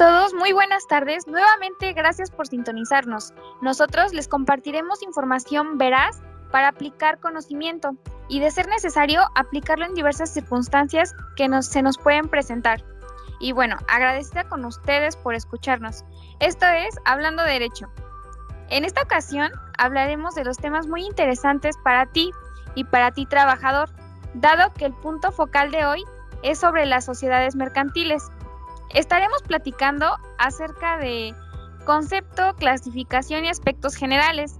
todos, muy buenas tardes. Nuevamente, gracias por sintonizarnos. Nosotros les compartiremos información veraz para aplicar conocimiento y, de ser necesario, aplicarlo en diversas circunstancias que se nos pueden presentar. Y bueno, agradecida con ustedes por escucharnos. Esto es Hablando de Derecho. En esta ocasión hablaremos de los temas muy interesantes para ti y para ti trabajador, dado que el punto focal de hoy es sobre las sociedades mercantiles. Estaremos platicando acerca de concepto, clasificación y aspectos generales,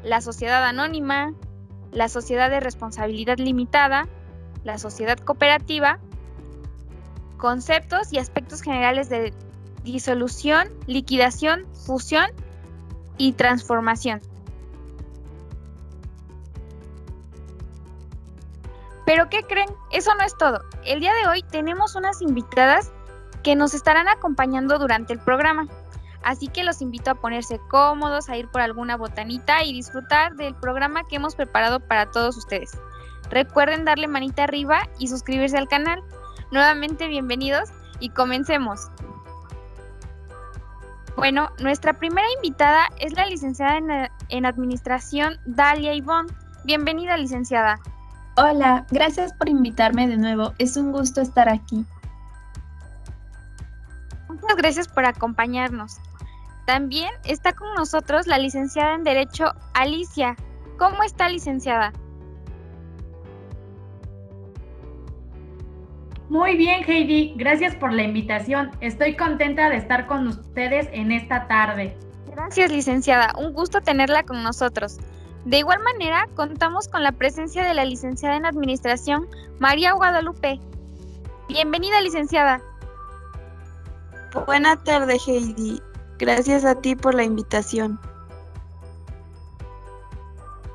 la sociedad anónima, la sociedad de responsabilidad limitada, la sociedad cooperativa, conceptos y aspectos generales de disolución, liquidación, fusión y transformación. ¿Pero qué creen? Eso no es todo. El día de hoy tenemos unas invitadas que nos estarán acompañando durante el programa. Así que los invito a ponerse cómodos, a ir por alguna botanita y disfrutar del programa que hemos preparado para todos ustedes. Recuerden darle manita arriba y suscribirse al canal. Nuevamente bienvenidos y comencemos. Bueno, nuestra primera invitada es la licenciada en Administración Dalia Ivonne. Bienvenida, licenciada. Hola, gracias por invitarme de nuevo. Es un gusto estar aquí. Muchas gracias por acompañarnos. También está con nosotros la licenciada en Derecho, Alicia. ¿Cómo está, licenciada? Muy bien, Heidi. Gracias por la invitación. Estoy contenta de estar con ustedes en esta tarde. Gracias, licenciada. Un gusto tenerla con nosotros. De igual manera, contamos con la presencia de la licenciada en Administración, María Guadalupe. Bienvenida, licenciada. Buenas tardes, Heidi. Gracias a ti por la invitación.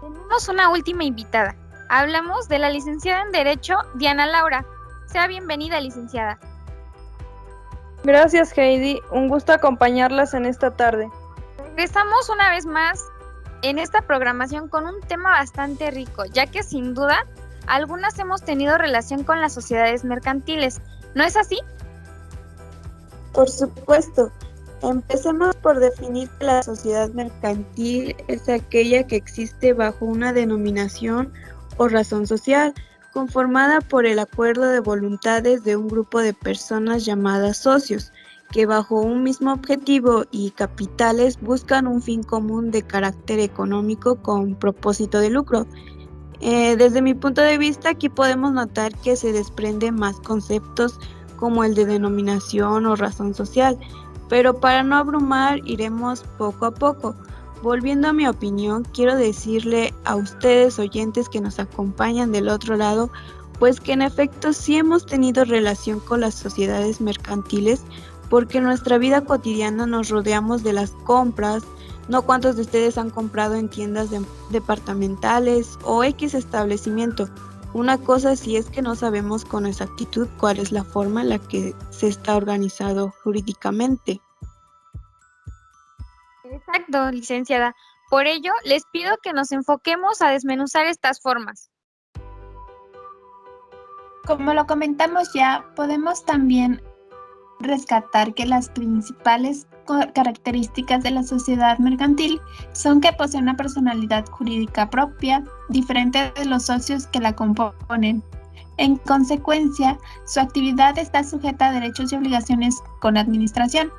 Tenemos una última invitada. Hablamos de la licenciada en Derecho, Diana Laura. Sea bienvenida, licenciada. Gracias, Heidi. Un gusto acompañarlas en esta tarde. Regresamos una vez más en esta programación con un tema bastante rico, ya que sin duda algunas hemos tenido relación con las sociedades mercantiles. ¿No es así? Por supuesto. Empecemos por definir que la sociedad mercantil es aquella que existe bajo una denominación o razón social, conformada por el acuerdo de voluntades de un grupo de personas llamadas socios, que bajo un mismo objetivo y capitales buscan un fin común de carácter económico con propósito de lucro. Desde mi punto de vista, aquí podemos notar que se desprenden más conceptos como el de denominación o razón social, pero para no abrumar iremos poco a poco. Volviendo a mi opinión, quiero decirle a ustedes oyentes que nos acompañan del otro lado, pues que en efecto sí hemos tenido relación con las sociedades mercantiles, porque en nuestra vida cotidiana nos rodeamos de las compras. No cuántos de ustedes han comprado en tiendas departamentales o X establecimiento. Una cosa sí es que no sabemos con exactitud cuál es la forma en la que se está organizado jurídicamente. Exacto, licenciada. Por ello, les pido que nos enfoquemos a desmenuzar estas formas. Como lo comentamos ya, podemos también rescatar que las principales características de la sociedad mercantil son que posee una personalidad jurídica propia, diferente de los socios que la componen. En consecuencia, su actividad está sujeta a derechos y obligaciones con administración,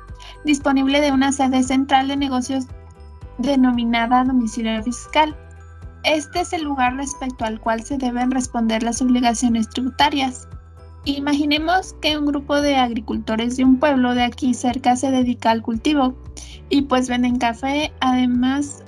disponible de una sede central de negocios denominada domicilio fiscal. Este es el lugar respecto al cual se deben responder las obligaciones tributarias. Imaginemos que un grupo de agricultores de un pueblo de aquí cerca se dedica al cultivo y pues venden café, además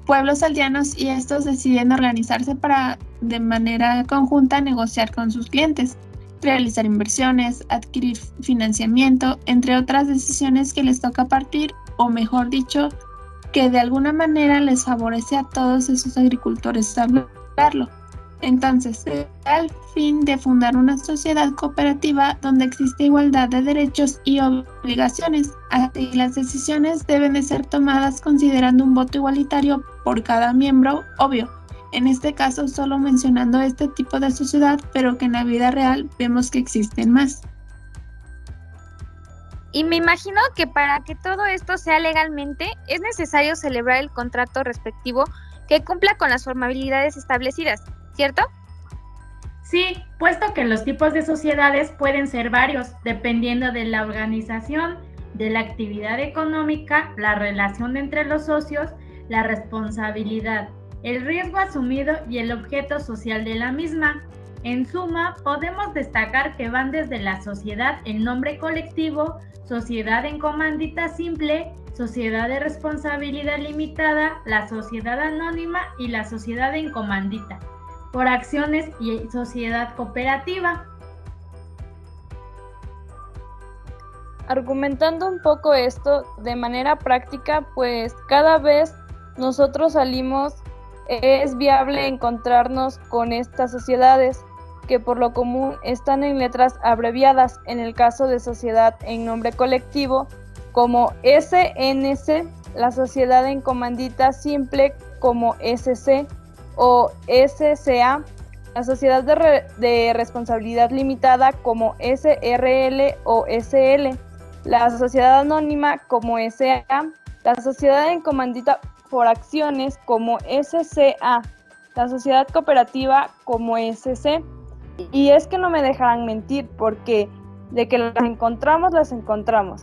pueblos aldeanos, y estos deciden organizarse para de manera conjunta negociar con sus clientes, realizar inversiones, adquirir financiamiento, entre otras decisiones que les toca partir, o mejor dicho, que de alguna manera les favorece a todos esos agricultores hablarlo. Entonces, al fin de fundar una sociedad cooperativa donde existe igualdad de derechos y obligaciones, así las decisiones deben de ser tomadas considerando un voto igualitario por cada miembro, obvio. En este caso, solo mencionando este tipo de sociedad, pero que en la vida real vemos que existen más. Y me imagino que para que todo esto sea legalmente es necesario celebrar el contrato respectivo que cumpla con las formalidades establecidas, ¿cierto? Sí, puesto que los tipos de sociedades pueden ser varios, dependiendo de la organización, de la actividad económica, la relación entre los socios, la responsabilidad, el riesgo asumido y el objeto social de la misma. En suma, podemos destacar que van desde la sociedad en nombre colectivo, sociedad en comandita simple, sociedad de responsabilidad limitada, la sociedad anónima y la sociedad en comandita, por acciones y sociedad cooperativa. Argumentando un poco esto de manera práctica, pues cada vez nosotros salimos, es viable encontrarnos con estas sociedades que por lo común están en letras abreviadas, en el caso de sociedad en nombre colectivo, como SNC, la sociedad en comandita simple como SC, o SCA, la sociedad de responsabilidad limitada como SRL o SL, la sociedad anónima como SA, la sociedad en comandita por acciones como SCA, la sociedad cooperativa como SC. Y es que no me dejarán mentir, porque de que las encontramos, las encontramos.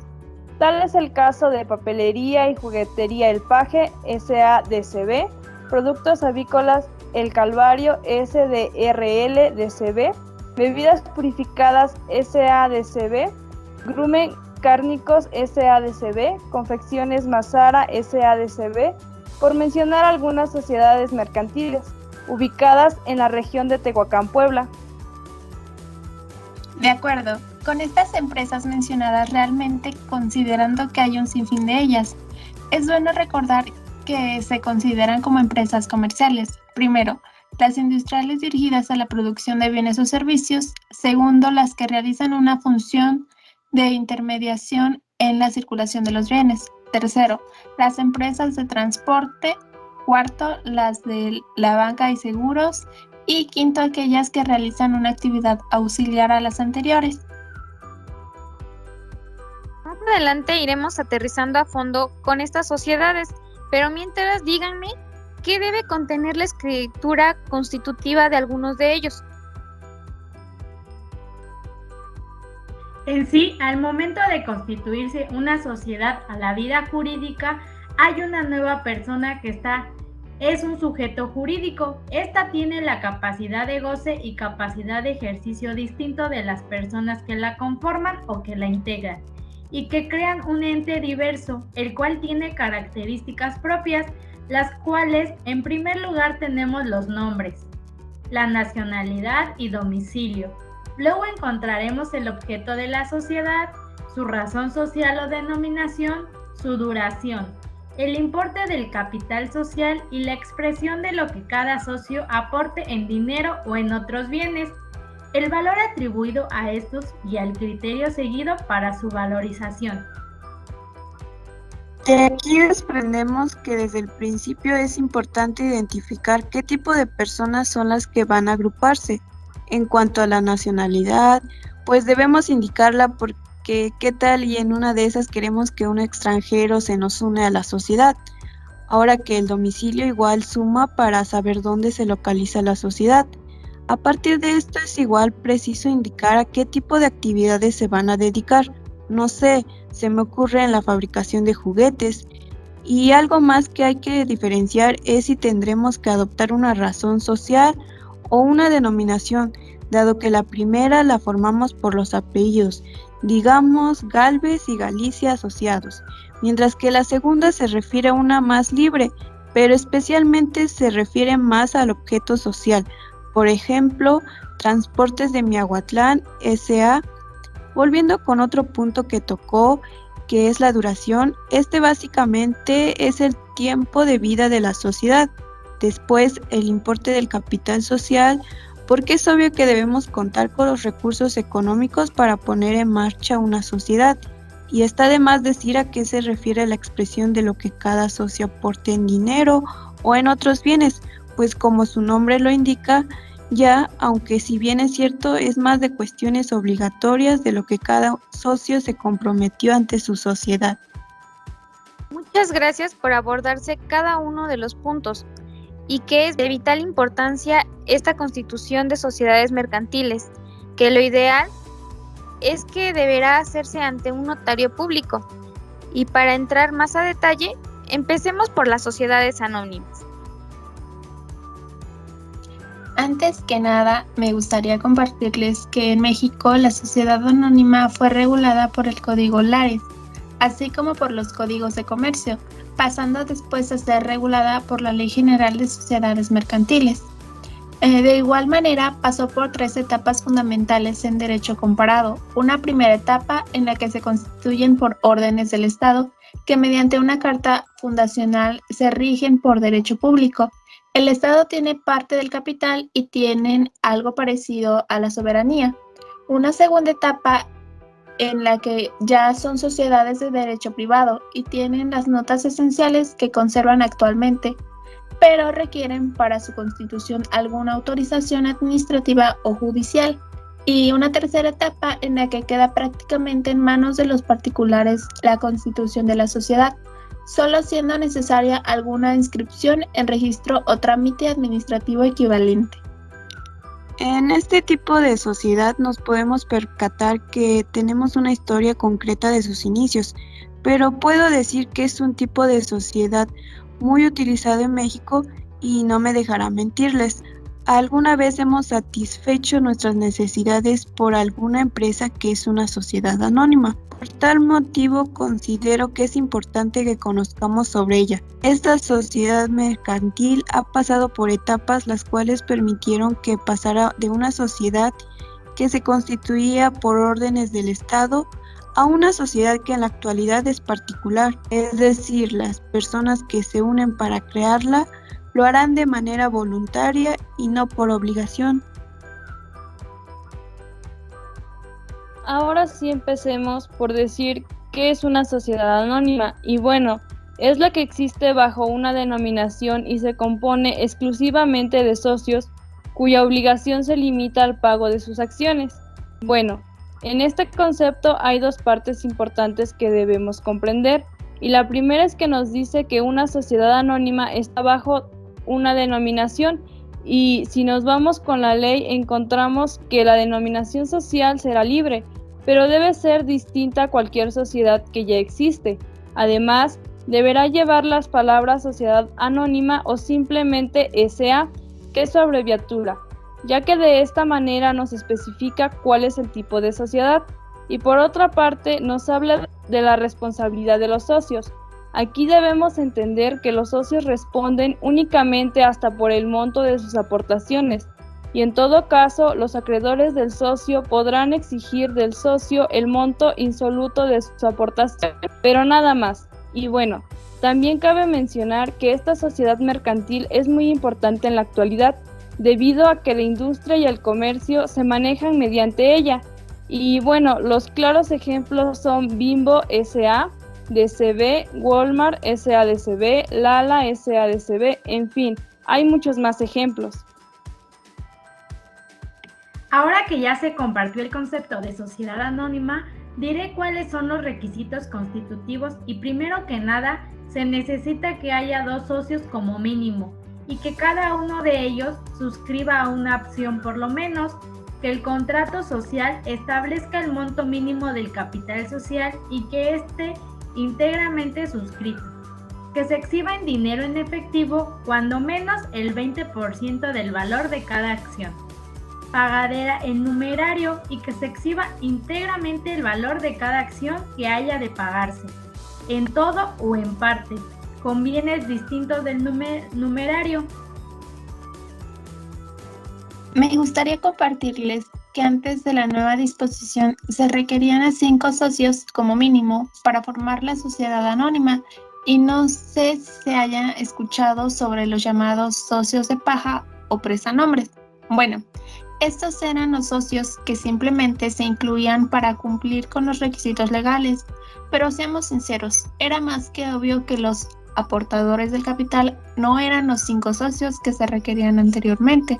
Tal es el caso de Papelería y Juguetería El Paje, SADCB, Productos Avícolas El Calvario, SDRL-DCB, Bebidas Purificadas, SADCB, Grumen Cárnicos, SADCB, Confecciones Mazara, SADCB, por mencionar algunas sociedades mercantiles, ubicadas en la región de Tehuacán, Puebla. De acuerdo, con estas empresas mencionadas realmente considerando que hay un sinfín de ellas, es bueno recordar que se consideran como empresas comerciales. Primero, las industriales dirigidas a la producción de bienes o servicios. Segundo, las que realizan una función de intermediación en la circulación de los bienes. Tercero, las empresas de transporte. Cuarto, las de la banca y seguros. Y quinto, aquellas que realizan una actividad auxiliar a las anteriores. Más adelante iremos aterrizando a fondo con estas sociedades, pero mientras díganme qué debe contener la escritura constitutiva de algunos de ellos. En sí, al momento de constituirse una sociedad a la vida jurídica, hay una nueva persona que es un sujeto jurídico. Esta tiene la capacidad de goce y capacidad de ejercicio distinto de las personas que la conforman o que la integran, y que crean un ente diverso, el cual tiene características propias, las cuales en primer lugar tenemos los nombres, la nacionalidad y domicilio. Luego encontraremos el objeto de la sociedad, su razón social o denominación, su duración, el importe del capital social y la expresión de lo que cada socio aporte en dinero o en otros bienes, el valor atribuido a estos y al criterio seguido para su valorización. De aquí desprendemos que desde el principio es importante identificar qué tipo de personas son las que van a agruparse. En cuanto a la nacionalidad, pues debemos indicarla porque qué tal y en una de esas queremos que un extranjero se nos une a la sociedad. Ahora que el domicilio igual suma para saber dónde se localiza la sociedad. A partir de esto es igual preciso indicar a qué tipo de actividades se van a dedicar. No sé, se me ocurre en la fabricación de juguetes. Y algo más que hay que diferenciar es si tendremos que adoptar una razón social o una denominación, dado que la primera la formamos por los apellidos, digamos Galvez y Galicia asociados, mientras que la segunda se refiere a una más libre, pero especialmente se refiere más al objeto social. Por ejemplo, Transportes de Miahuatlán S.A. Volviendo con otro punto que tocó, que es la duración, este básicamente es el tiempo de vida de la sociedad. Después, el importe del capital social, porque es obvio que debemos contar con los recursos económicos para poner en marcha una sociedad. Y está de más decir a qué se refiere la expresión de lo que cada socio aporte en dinero o en otros bienes, pues como su nombre lo indica, ya, aunque si bien es cierto, es más de cuestiones obligatorias de lo que cada socio se comprometió ante su sociedad. Muchas gracias por abordarse cada uno de los puntos y que es de vital importancia esta constitución de sociedades mercantiles, que lo ideal es que deberá hacerse ante un notario público. Y para entrar más a detalle, empecemos por las sociedades anónimas. Antes que nada, me gustaría compartirles que en México la sociedad anónima fue regulada por el Código Lares, así como por los códigos de comercio, pasando después a ser regulada por la Ley General de Sociedades Mercantiles. De igual manera, pasó por 3 etapas fundamentales en derecho comparado. Una primera etapa en la que se constituyen por órdenes del Estado, que mediante una carta fundacional se rigen por derecho público. El Estado tiene parte del capital y tienen algo parecido a la soberanía. Una segunda etapa en la que ya son sociedades de derecho privado y tienen las notas esenciales que conservan actualmente, pero requieren para su constitución alguna autorización administrativa o judicial. Y una tercera etapa en la que queda prácticamente en manos de los particulares la constitución de la sociedad, solo siendo necesaria alguna inscripción en registro o trámite administrativo equivalente. En este tipo de sociedad nos podemos percatar que tenemos una historia concreta de sus inicios, pero puedo decir que es un tipo de sociedad muy utilizado en México y no me dejará mentirles. ¿Alguna vez hemos satisfecho nuestras necesidades por alguna empresa que es una sociedad anónima? Por tal motivo considero que es importante que conozcamos sobre ella. Esta sociedad mercantil ha pasado por etapas las cuales permitieron que pasara de una sociedad que se constituía por órdenes del Estado a una sociedad que en la actualidad es particular, es decir, las personas que se unen para crearla lo harán de manera voluntaria y no por obligación. Ahora sí empecemos por decir qué es una sociedad anónima y bueno, es la que existe bajo una denominación y se compone exclusivamente de socios cuya obligación se limita al pago de sus acciones. Bueno, en este concepto hay 2 partes importantes que debemos comprender y la primera es que nos dice que una sociedad anónima está bajo una denominación y si nos vamos con la ley encontramos que la denominación social será libre, pero debe ser distinta a cualquier sociedad que ya existe. Además, deberá llevar las palabras sociedad anónima o simplemente SA, que es su abreviatura, ya que de esta manera nos especifica cuál es el tipo de sociedad. Y por otra parte, nos habla de la responsabilidad de los socios. Aquí debemos entender que los socios responden únicamente hasta por el monto de sus aportaciones, y en todo caso, los acreedores del socio podrán exigir del socio el monto insoluto de su aportación, pero nada más. Y bueno, también cabe mencionar que esta sociedad mercantil es muy importante en la actualidad, debido a que la industria y el comercio se manejan mediante ella. Y bueno, los claros ejemplos son Bimbo S.A., DCB, Walmart S.A.DCB, Lala S.A.DCB, en fin, hay muchos más ejemplos. Ahora que ya se compartió el concepto de sociedad anónima, diré cuáles son los requisitos constitutivos y primero que nada, se necesita que haya 2 socios como mínimo y que cada uno de ellos suscriba a una acción por lo menos, que el contrato social establezca el monto mínimo del capital social y que esté íntegramente suscrito, que se exhiba en dinero en efectivo cuando menos el 20% del valor de cada acción, pagadera en numerario y que se exhiba íntegramente el valor de cada acción que haya de pagarse, en todo o en parte, con bienes distintos del numerario. Me gustaría compartirles que antes de la nueva disposición se requerían a 5 socios como mínimo para formar la sociedad anónima y no sé si se haya escuchado sobre los llamados socios de paja o prestanombres. Bueno, estos eran los socios que simplemente se incluían para cumplir con los requisitos legales, pero seamos sinceros, era más que obvio que los aportadores del capital no eran los 5 socios que se requerían anteriormente,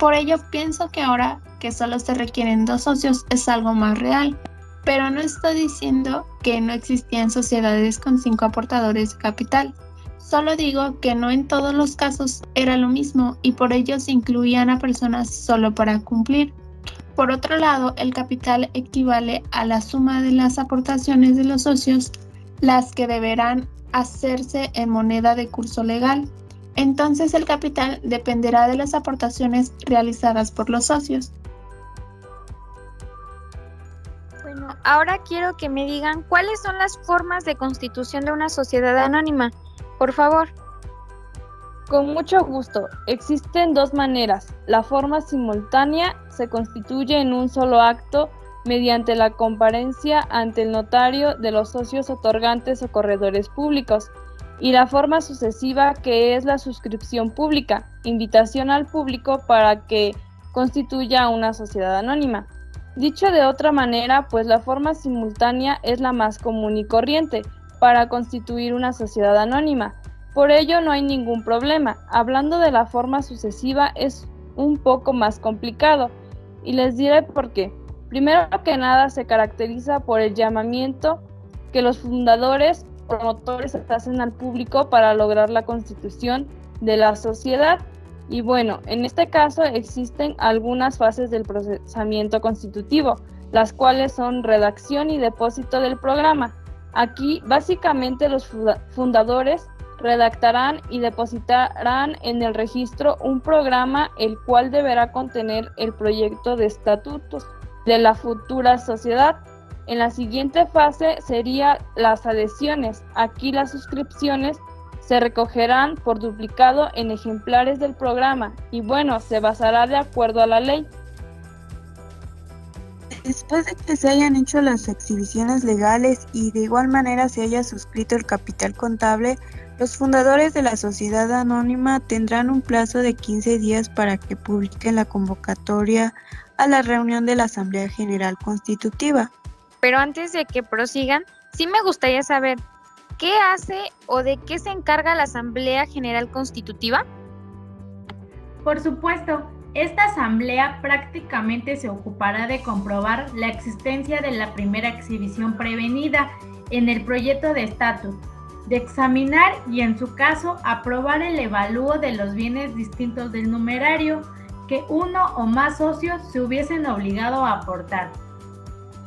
Por ello pienso que ahora que solo se requieren 2 socios es algo más real, pero no estoy diciendo que no existían sociedades con 5 aportadores de capital. Solo digo que no en todos los casos era lo mismo y por ello se incluían a personas solo para cumplir. Por otro lado, el capital equivale a la suma de las aportaciones de los socios, las que deberán hacerse en moneda de curso legal. Entonces el capital dependerá de las aportaciones realizadas por los socios. Bueno, ahora quiero que me digan cuáles son las formas de constitución de una sociedad anónima. Por favor. Con mucho gusto. Existen 2 maneras. La forma simultánea se constituye en un solo acto mediante la comparencia ante el notario de los socios otorgantes o corredores públicos, y la forma sucesiva, que es la suscripción pública, invitación al público para que constituya una sociedad anónima. Dicho de otra manera, pues la forma simultánea es la más común y corriente para constituir una sociedad anónima. Por ello no hay ningún problema. Hablando de la forma sucesiva es un poco más complicado y les diré por qué. Primero que nada se caracteriza por el llamamiento que los fundadores o promotores hacen al público para lograr la constitución de la sociedad. Y bueno, en este caso existen algunas fases del procesamiento constitutivo, las cuales son redacción y depósito del programa. Aquí básicamente los fundadores redactarán y depositarán en el registro un programa el cual deberá contener el proyecto de estatutos de la futura sociedad. En la siguiente fase serían las adhesiones. Aquí las suscripciones se recogerán por duplicado en ejemplares del programa y bueno, se basará de acuerdo a la ley. Después de que se hayan hecho las exhibiciones legales y de igual manera se haya suscrito el capital contable, los fundadores de la sociedad anónima tendrán un plazo de 15 días para que publiquen la convocatoria a la reunión de la Asamblea General Constitutiva. Pero antes de que prosigan, sí me gustaría saber, ¿qué hace o de qué se encarga la Asamblea General Constitutiva? Por supuesto, esta asamblea prácticamente se ocupará de comprobar la existencia de la primera exhibición prevenida en el proyecto de estatus, de examinar y en su caso aprobar el evalúo de los bienes distintos del numerario que uno o más socios se hubiesen obligado a aportar.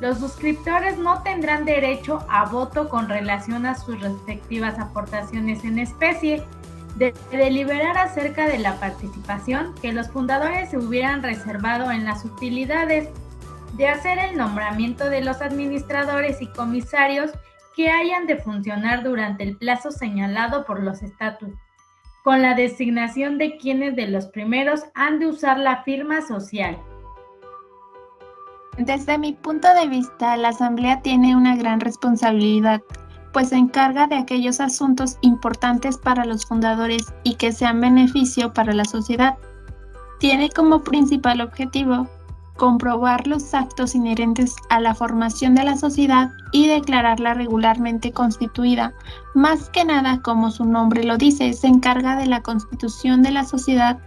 Los suscriptores no tendrán derecho a voto con relación a sus respectivas aportaciones en especie, de deliberar acerca de la participación que los fundadores se hubieran reservado en las utilidades, de hacer el nombramiento de los administradores y comisarios que hayan de funcionar durante el plazo señalado por los estatutos, con la designación de quienes de los primeros han de usar la firma social. Desde mi punto de vista, la Asamblea tiene una gran responsabilidad, pues se encarga de aquellos asuntos importantes para los fundadores y que sean beneficio para la sociedad. Tiene como principal objetivo comprobar los actos inherentes a la formación de la sociedad y declararla regularmente constituida. Más que nada, como su nombre lo dice, se encarga de la constitución de la sociedad.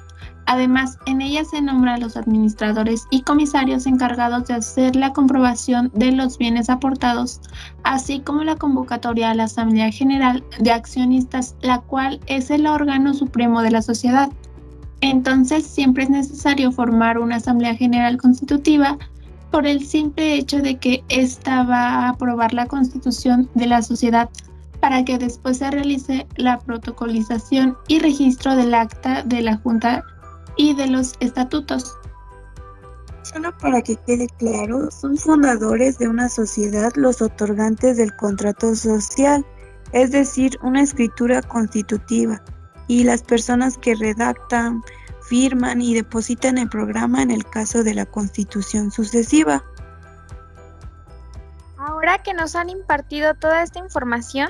Además, en ella se nombran los administradores y comisarios encargados de hacer la comprobación de los bienes aportados, así como la convocatoria a la Asamblea General de Accionistas, la cual es el órgano supremo de la sociedad. Entonces, siempre es necesario formar una Asamblea General Constitutiva por el simple hecho de que ésta va a aprobar la constitución de la sociedad para que después se realice la protocolización y registro del acta de la Junta y de los estatutos. Solo para que quede claro, son fundadores de una sociedad los otorgantes del contrato social, es decir, una escritura constitutiva, y las personas que redactan, firman y depositan el programa en el caso de la constitución sucesiva. Ahora que nos han impartido toda esta información,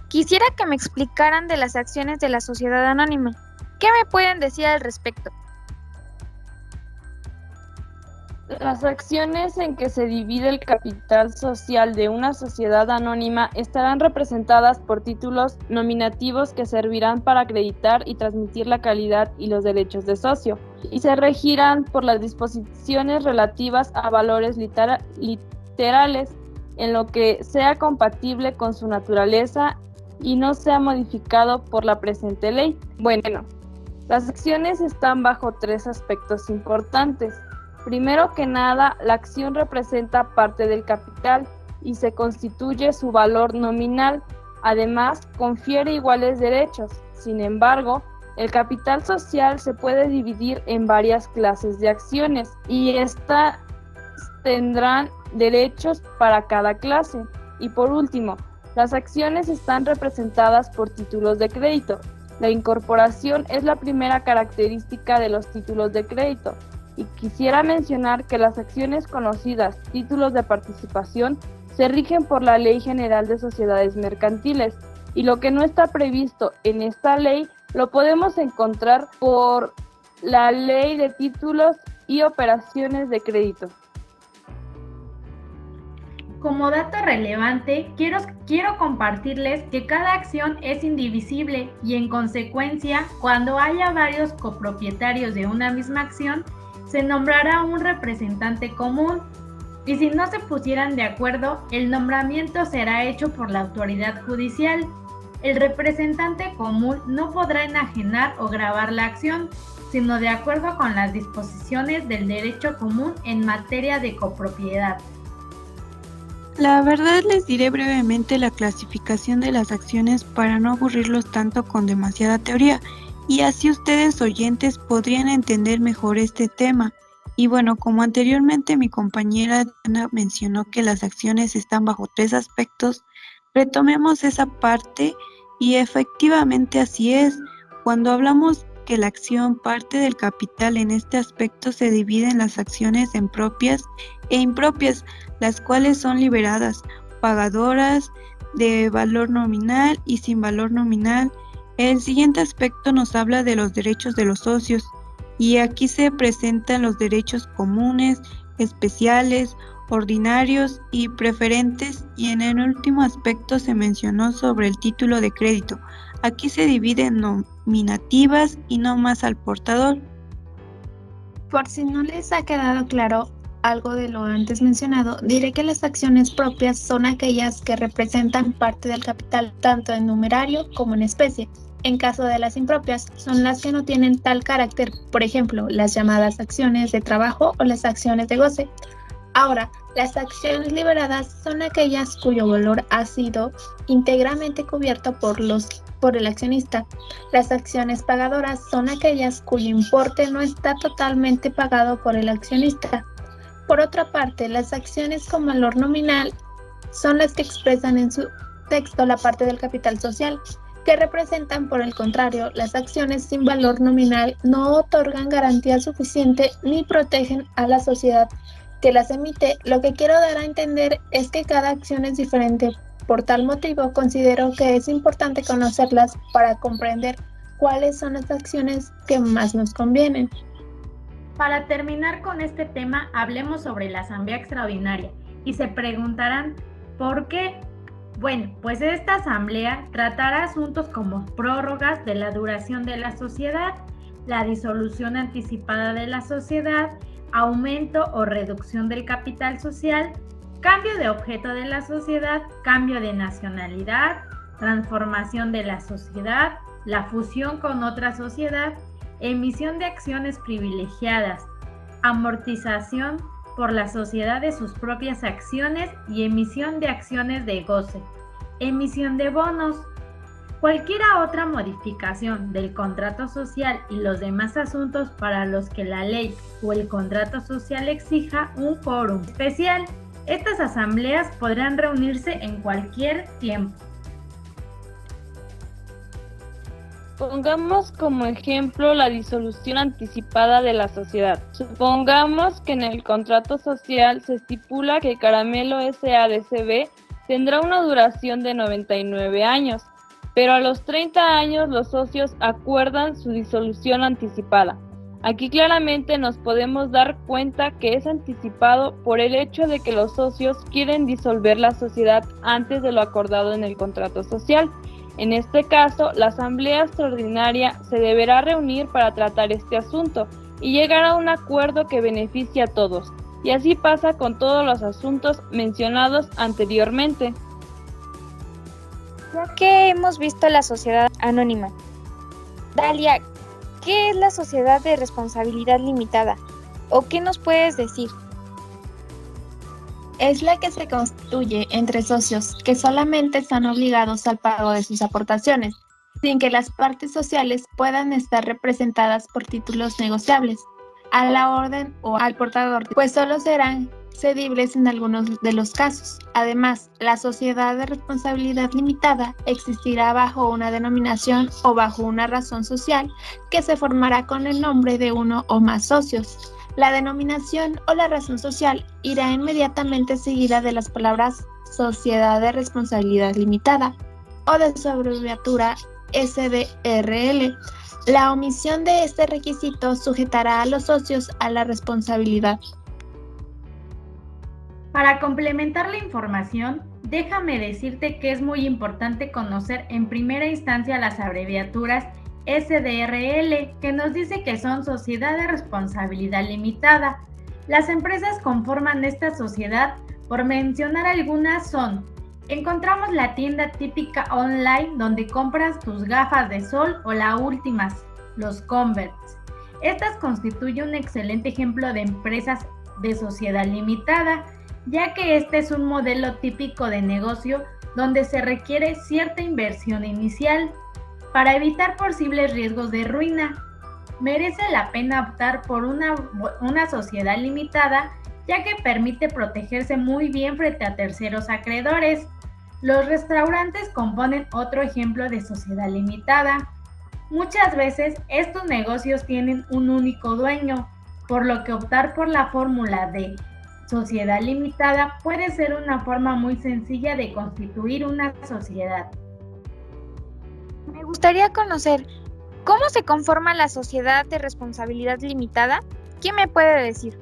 quisiera que me explicaran de las acciones de la sociedad anónima. ¿Qué me pueden decir al respecto? Las acciones en que se divide el capital social de una sociedad anónima estarán representadas por títulos nominativos que servirán para acreditar y transmitir la calidad y los derechos de socio, y se regirán por las disposiciones relativas a valores literales en lo que sea compatible con su naturaleza y no sea modificado por la presente ley. Bueno, las acciones están bajo 3 aspectos importantes. Primero que nada, la acción representa parte del capital y se constituye su valor nominal. Además, confiere iguales derechos. Sin embargo, el capital social se puede dividir en varias clases de acciones y estas tendrán derechos para cada clase. Y por último, las acciones están representadas por títulos de crédito. La incorporación es la primera característica de los títulos de crédito. Y quisiera mencionar que las acciones conocidas, títulos de participación, se rigen por la Ley General de Sociedades Mercantiles, y lo que no está previsto en esta ley lo podemos encontrar por la Ley de Títulos y Operaciones de Crédito. Como dato relevante, quiero compartirles que cada acción es indivisible y en consecuencia, cuando haya varios copropietarios de una misma acción, se nombrará un representante común, y si no se pusieran de acuerdo, el nombramiento será hecho por la autoridad judicial. El representante común no podrá enajenar o gravar la acción, sino de acuerdo con las disposiciones del derecho común en materia de copropiedad. La verdad, les diré brevemente la clasificación de las acciones para no aburrirlos tanto con demasiada teoría, y así ustedes oyentes podrían entender mejor este tema. Y bueno, como anteriormente mi compañera Diana mencionó que las acciones están bajo 3 aspectos, retomemos esa parte y efectivamente así es. Cuando hablamos que la acción parte del capital, en este aspecto se dividen las acciones en propias e impropias, las cuales son liberadas, pagadoras, de valor nominal y sin valor nominal. El siguiente aspecto nos habla de los derechos de los socios, y aquí se presentan los derechos comunes, especiales, ordinarios y preferentes, y en el último aspecto se mencionó sobre el título de crédito. Aquí se divide en nominativas y no más al portador. Por si no les ha quedado claro algo de lo antes mencionado, diré que las acciones propias son aquellas que representan parte del capital, tanto en numerario como en especie. En caso de las impropias, son las que no tienen tal carácter, por ejemplo, las llamadas acciones de trabajo o las acciones de goce. Ahora, las acciones liberadas son aquellas cuyo valor ha sido íntegramente cubierto por el accionista. Las acciones pagadoras son aquellas cuyo importe no está totalmente pagado por el accionista. Por otra parte, las acciones con valor nominal son las que expresan en su texto la parte del capital social, que representan, por el contrario, las acciones sin valor nominal no otorgan garantía suficiente ni protegen a la sociedad que las emite. Lo que quiero dar a entender es que cada acción es diferente. Por tal motivo, considero que es importante conocerlas para comprender cuáles son las acciones que más nos convienen. Para terminar con este tema, hablemos sobre la Asamblea Extraordinaria y se preguntarán, ¿por qué? Bueno, pues esta asamblea tratará asuntos como prórrogas de la duración de la sociedad, la disolución anticipada de la sociedad, aumento o reducción del capital social, cambio de objeto de la sociedad, cambio de nacionalidad, transformación de la sociedad, la fusión con otra sociedad, emisión de acciones privilegiadas, amortización por la sociedad de sus propias acciones y emisión de acciones de goce, emisión de bonos. Cualquiera otra modificación del contrato social y los demás asuntos para los que la ley o el contrato social exija un quórum especial. Estas asambleas podrán reunirse en cualquier tiempo. Pongamos como ejemplo la disolución anticipada de la sociedad. Supongamos que en el contrato social se estipula que Caramelo S.A.D.C.B. tendrá una duración de 99 años, pero a los 30 años los socios acuerdan su disolución anticipada. Aquí claramente nos podemos dar cuenta que es anticipado por el hecho de que los socios quieren disolver la sociedad antes de lo acordado en el contrato social. En este caso, la asamblea extraordinaria se deberá reunir para tratar este asunto y llegar a un acuerdo que beneficie a todos. Y así pasa con todos los asuntos mencionados anteriormente. Ya que hemos visto la sociedad anónima, Dalia, ¿qué es la sociedad de responsabilidad limitada? ¿O qué nos puedes decir? Es la que se constituye entre socios que solamente están obligados al pago de sus aportaciones, sin que las partes sociales puedan estar representadas por títulos negociables, a la orden o al portador, pues solo serán cedibles en algunos de los casos. Además, la sociedad de responsabilidad limitada existirá bajo una denominación o bajo una razón social que se formará con el nombre de uno o más socios. La denominación o la razón social irá inmediatamente seguida de las palabras Sociedad de Responsabilidad Limitada o de su abreviatura SDRL. La omisión de este requisito sujetará a los socios a la responsabilidad. Para complementar la información, déjame decirte que es muy importante conocer en primera instancia las abreviaturas SDRL, que nos dice que son Sociedad de Responsabilidad Limitada. Las empresas conforman esta sociedad, por mencionar algunas son: encontramos la tienda típica online donde compras tus gafas de sol o las últimas, los Converse. Estas constituyen un excelente ejemplo de empresas de sociedad limitada, ya que este es un modelo típico de negocio donde se requiere cierta inversión inicial para evitar posibles riesgos de ruina. Merece la pena optar por una sociedad limitada, ya que permite protegerse muy bien frente a terceros acreedores. Los restaurantes componen otro ejemplo de sociedad limitada. Muchas veces estos negocios tienen un único dueño, por lo que optar por la fórmula de sociedad limitada puede ser una forma muy sencilla de constituir una sociedad. Me gustaría conocer cómo se conforma la sociedad de responsabilidad limitada. ¿Quién me puede decir?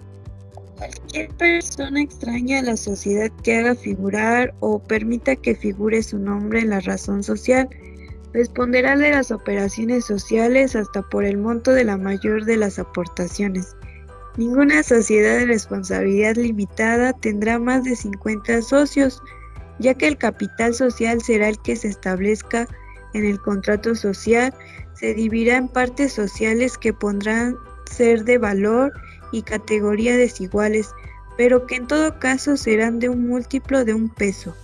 Cualquier persona extraña a la sociedad que haga figurar o permita que figure su nombre en la razón social responderá de las operaciones sociales hasta por el monto de la mayor de las aportaciones. Ninguna sociedad de responsabilidad limitada tendrá más de 50 socios, ya que el capital social será el que se establezca en el contrato social. Se dividirá en partes sociales que podrán ser de valor y categoría desiguales, pero que en todo caso serán de un múltiplo de 1 peso.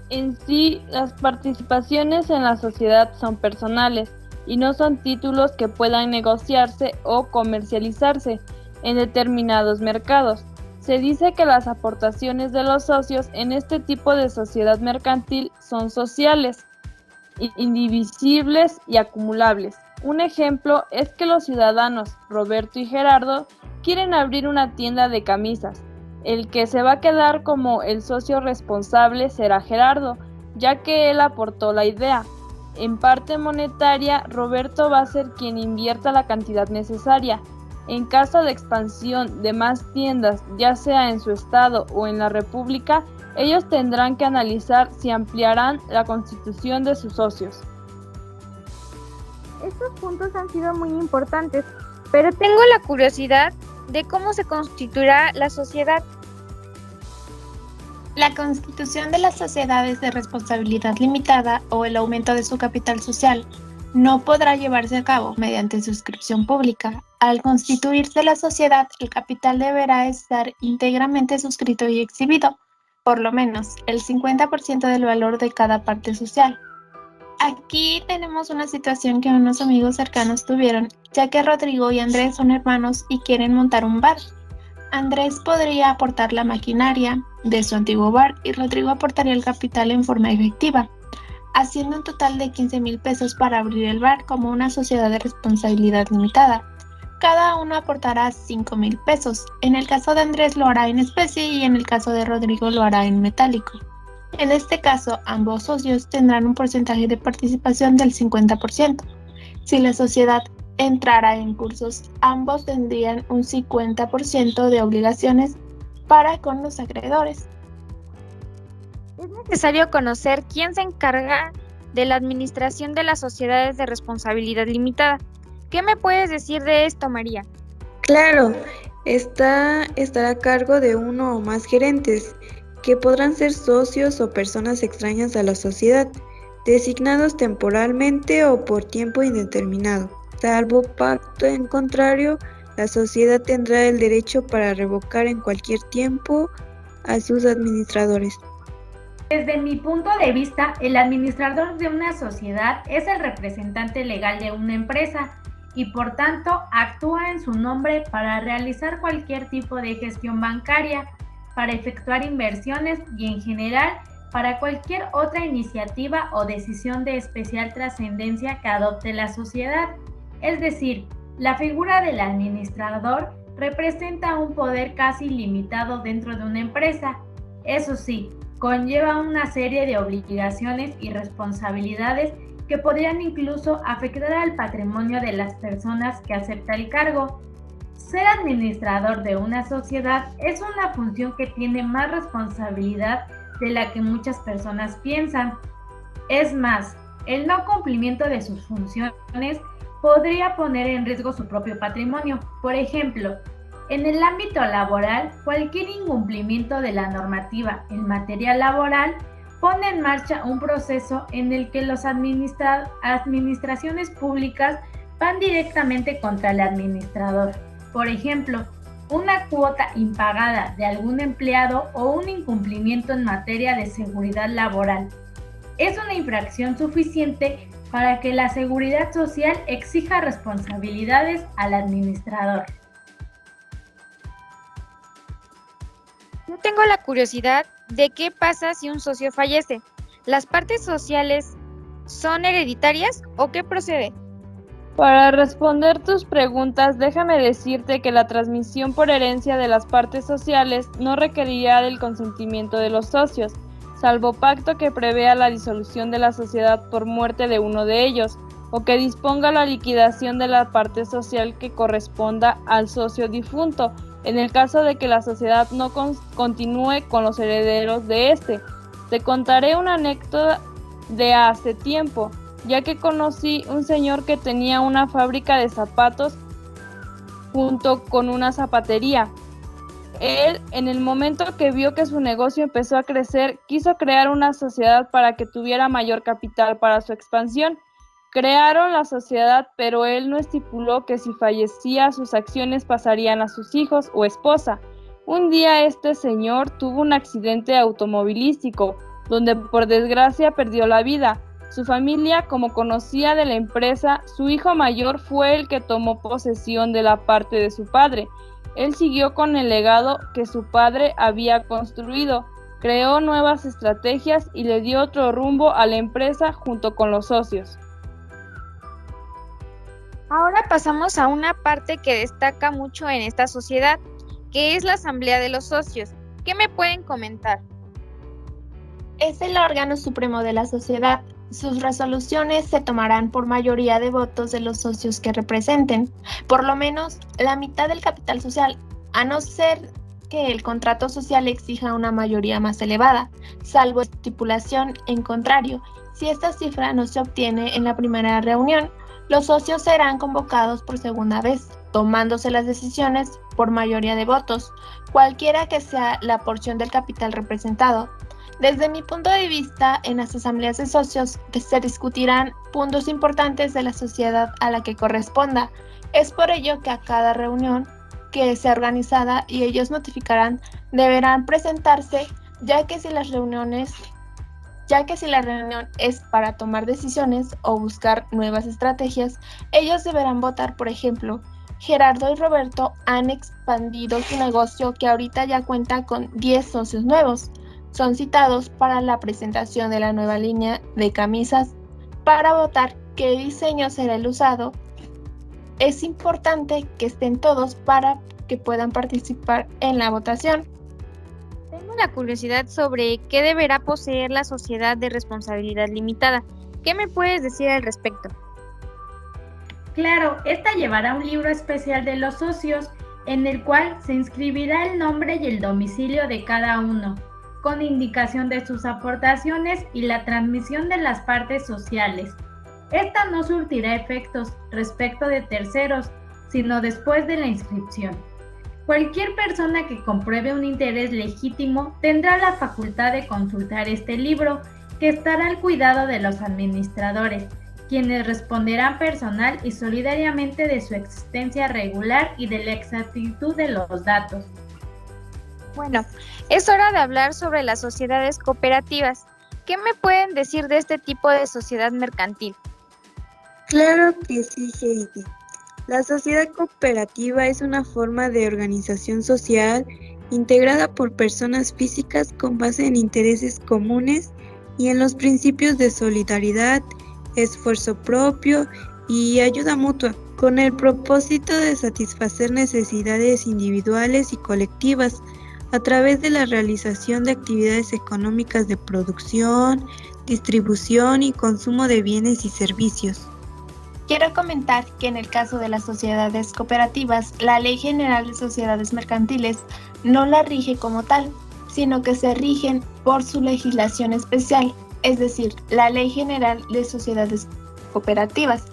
En sí, las participaciones en la sociedad son personales y no son títulos que puedan negociarse o comercializarse en determinados mercados. Se dice que las aportaciones de los socios en este tipo de sociedad mercantil son sociales, indivisibles y acumulables. Un ejemplo es que los ciudadanos Roberto y Gerardo quieren abrir una tienda de camisas. El que se va a quedar como el socio responsable será Gerardo, ya que él aportó la idea. En parte monetaria, Roberto va a ser quien invierta la cantidad necesaria. En caso de expansión de más tiendas, ya sea en su estado o en la República, ellos tendrán que analizar si ampliarán la constitución de sus socios. Estos puntos han sido muy importantes, pero tengo la curiosidad de cómo se constituirá la sociedad. La constitución de las sociedades de responsabilidad limitada o el aumento de su capital social no podrá llevarse a cabo mediante suscripción pública. Al constituirse la sociedad, el capital deberá estar íntegramente suscrito y exhibido, por lo menos el 50% del valor de cada parte social. Aquí tenemos una situación que unos amigos cercanos tuvieron, ya que Rodrigo y Andrés son hermanos y quieren montar un bar. Andrés podría aportar la maquinaria de su antiguo bar y Rodrigo aportaría el capital en forma efectiva, haciendo un total de 15,000 pesos para abrir el bar como una sociedad de responsabilidad limitada. Cada uno aportará 5,000 pesos. En el caso de Andrés lo hará en especie y en el caso de Rodrigo lo hará en metálico. En este caso, ambos socios tendrán un porcentaje de participación del 50%. Si la sociedad entrara en cursos, ambos tendrían un 50% de obligaciones para con los acreedores. Es necesario conocer quién se encarga de la administración de las sociedades de responsabilidad limitada. ¿Qué me puedes decir de esto, María? Claro, estará a cargo de uno o más gerentes, que podrán ser socios o personas extrañas a la sociedad, designados temporalmente o por tiempo indeterminado. Salvo pacto en contrario, la sociedad tendrá el derecho para revocar en cualquier tiempo a sus administradores. Desde mi punto de vista, el administrador de una sociedad es el representante legal de una empresa y por tanto actúa en su nombre para realizar cualquier tipo de gestión bancaria, para efectuar inversiones y en general para cualquier otra iniciativa o decisión de especial trascendencia que adopte la sociedad. Es decir, la figura del administrador representa un poder casi ilimitado dentro de una empresa. Eso sí, conlleva una serie de obligaciones y responsabilidades que podrían incluso afectar al patrimonio de las personas que acepta el cargo. Ser administrador de una sociedad es una función que tiene más responsabilidad de la que muchas personas piensan. Es más, el no cumplimiento de sus funciones podría poner en riesgo su propio patrimonio. Por ejemplo, en el ámbito laboral, cualquier incumplimiento de la normativa en materia laboral pone en marcha un proceso en el que las administraciones públicas van directamente contra el administrador. Por ejemplo, una cuota impagada de algún empleado o un incumplimiento en materia de seguridad laboral es una infracción suficiente para que la Seguridad Social exija responsabilidades al administrador. Yo tengo la curiosidad de qué pasa si un socio fallece. ¿Las partes sociales son hereditarias o qué procede? Para responder tus preguntas, déjame decirte que la transmisión por herencia de las partes sociales no requerirá del consentimiento de los socios, salvo pacto que prevea la disolución de la sociedad por muerte de uno de ellos, o que disponga la liquidación de la parte social que corresponda al socio difunto, en el caso de que la sociedad no continúe con los herederos de este. Te contaré una anécdota de hace tiempo, ya que conocí un señor que tenía una fábrica de zapatos junto con una zapatería. Él, en el momento que vio que su negocio empezó a crecer, quiso crear una sociedad para que tuviera mayor capital para su expansión. Crearon la sociedad, pero él no estipuló que si fallecía sus acciones pasarían a sus hijos o esposa. Un día este señor tuvo un accidente automovilístico, donde por desgracia perdió la vida. Su familia, como conocía de la empresa, su hijo mayor fue el que tomó posesión de la parte de su padre. Él siguió con el legado que su padre había construido, creó nuevas estrategias y le dio otro rumbo a la empresa junto con los socios. Ahora pasamos a una parte que destaca mucho en esta sociedad, que es la asamblea de los socios. ¿Qué me pueden comentar? Es el órgano supremo de la sociedad. Sus resoluciones se tomarán por mayoría de votos de los socios que representen, por lo menos la mitad del capital social, a no ser que el contrato social exija una mayoría más elevada, salvo estipulación en contrario. Si esta cifra no se obtiene en la primera reunión, los socios serán convocados por segunda vez, tomándose las decisiones por mayoría de votos, cualquiera que sea la porción del capital representado. Desde mi punto de vista, en las asambleas de socios se discutirán puntos importantes de la sociedad a la que corresponda. Es por ello que a cada reunión que sea organizada y ellos notificarán, deberán presentarse, ya que si la reunión es para tomar decisiones o buscar nuevas estrategias, ellos deberán votar. Por ejemplo, Gerardo y Roberto han expandido su negocio, que ahorita ya cuenta con 10 socios nuevos. Son citados para la presentación de la nueva línea de camisas para votar qué diseño será el usado. Es importante que estén todos para que puedan participar en la votación. Tengo la curiosidad sobre qué deberá poseer la sociedad de responsabilidad limitada. ¿Qué me puedes decir al respecto? Claro, esta llevará un libro especial de los socios, en el cual se inscribirá el nombre y el domicilio de cada uno, con indicación de sus aportaciones y la transmisión de las partes sociales. Esta no surtirá efectos respecto de terceros, sino después de la inscripción. Cualquier persona que compruebe un interés legítimo tendrá la facultad de consultar este libro, que estará al cuidado de los administradores, quienes responderán personal y solidariamente de su existencia regular y de la exactitud de los datos. Bueno, es hora de hablar sobre las sociedades cooperativas. ¿Qué me pueden decir de este tipo de sociedad mercantil? Claro que sí, Heidi. La sociedad cooperativa es una forma de organización social integrada por personas físicas con base en intereses comunes y en los principios de solidaridad, esfuerzo propio y ayuda mutua, con el propósito de satisfacer necesidades individuales y colectivas a través de la realización de actividades económicas de producción, distribución y consumo de bienes y servicios. Quiero comentar que en el caso de las sociedades cooperativas, la Ley General de Sociedades Mercantiles no la rige como tal, sino que se rigen por su legislación especial, es decir, la Ley General de Sociedades Cooperativas.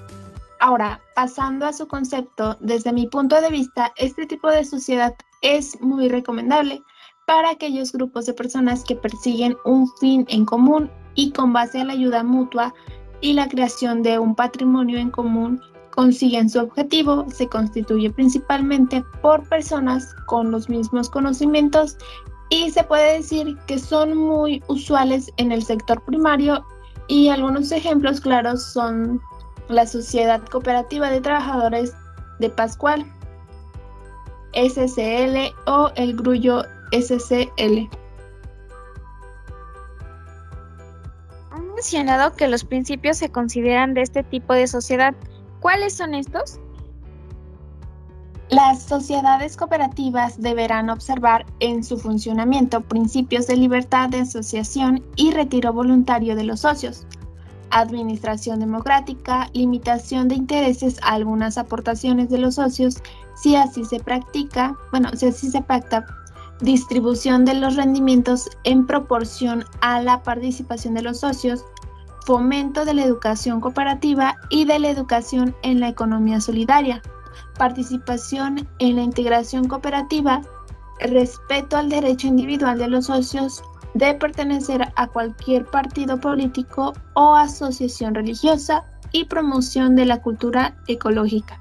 Ahora, pasando a su concepto, desde mi punto de vista, este tipo de sociedad es muy recomendable para aquellos grupos de personas que persiguen un fin en común y con base a la ayuda mutua y la creación de un patrimonio en común consiguen su objetivo. Se constituye principalmente por personas con los mismos conocimientos y se puede decir que son muy usuales en el sector primario, y algunos ejemplos claros son la Sociedad Cooperativa de Trabajadores de Pascual, SCL, o el Grullo SCL. Han mencionado que los principios se consideran de este tipo de sociedad. ¿Cuáles son estos? Las sociedades cooperativas deberán observar en su funcionamiento principios de libertad de asociación y retiro voluntario de los socios, administración democrática, limitación de intereses a algunas aportaciones de los socios, si así se pacta, distribución de los rendimientos en proporción a la participación de los socios, fomento de la educación cooperativa y de la educación en la economía solidaria, participación en la integración cooperativa, respeto al derecho individual de los socios de pertenecer a cualquier partido político o asociación religiosa y promoción de la cultura ecológica.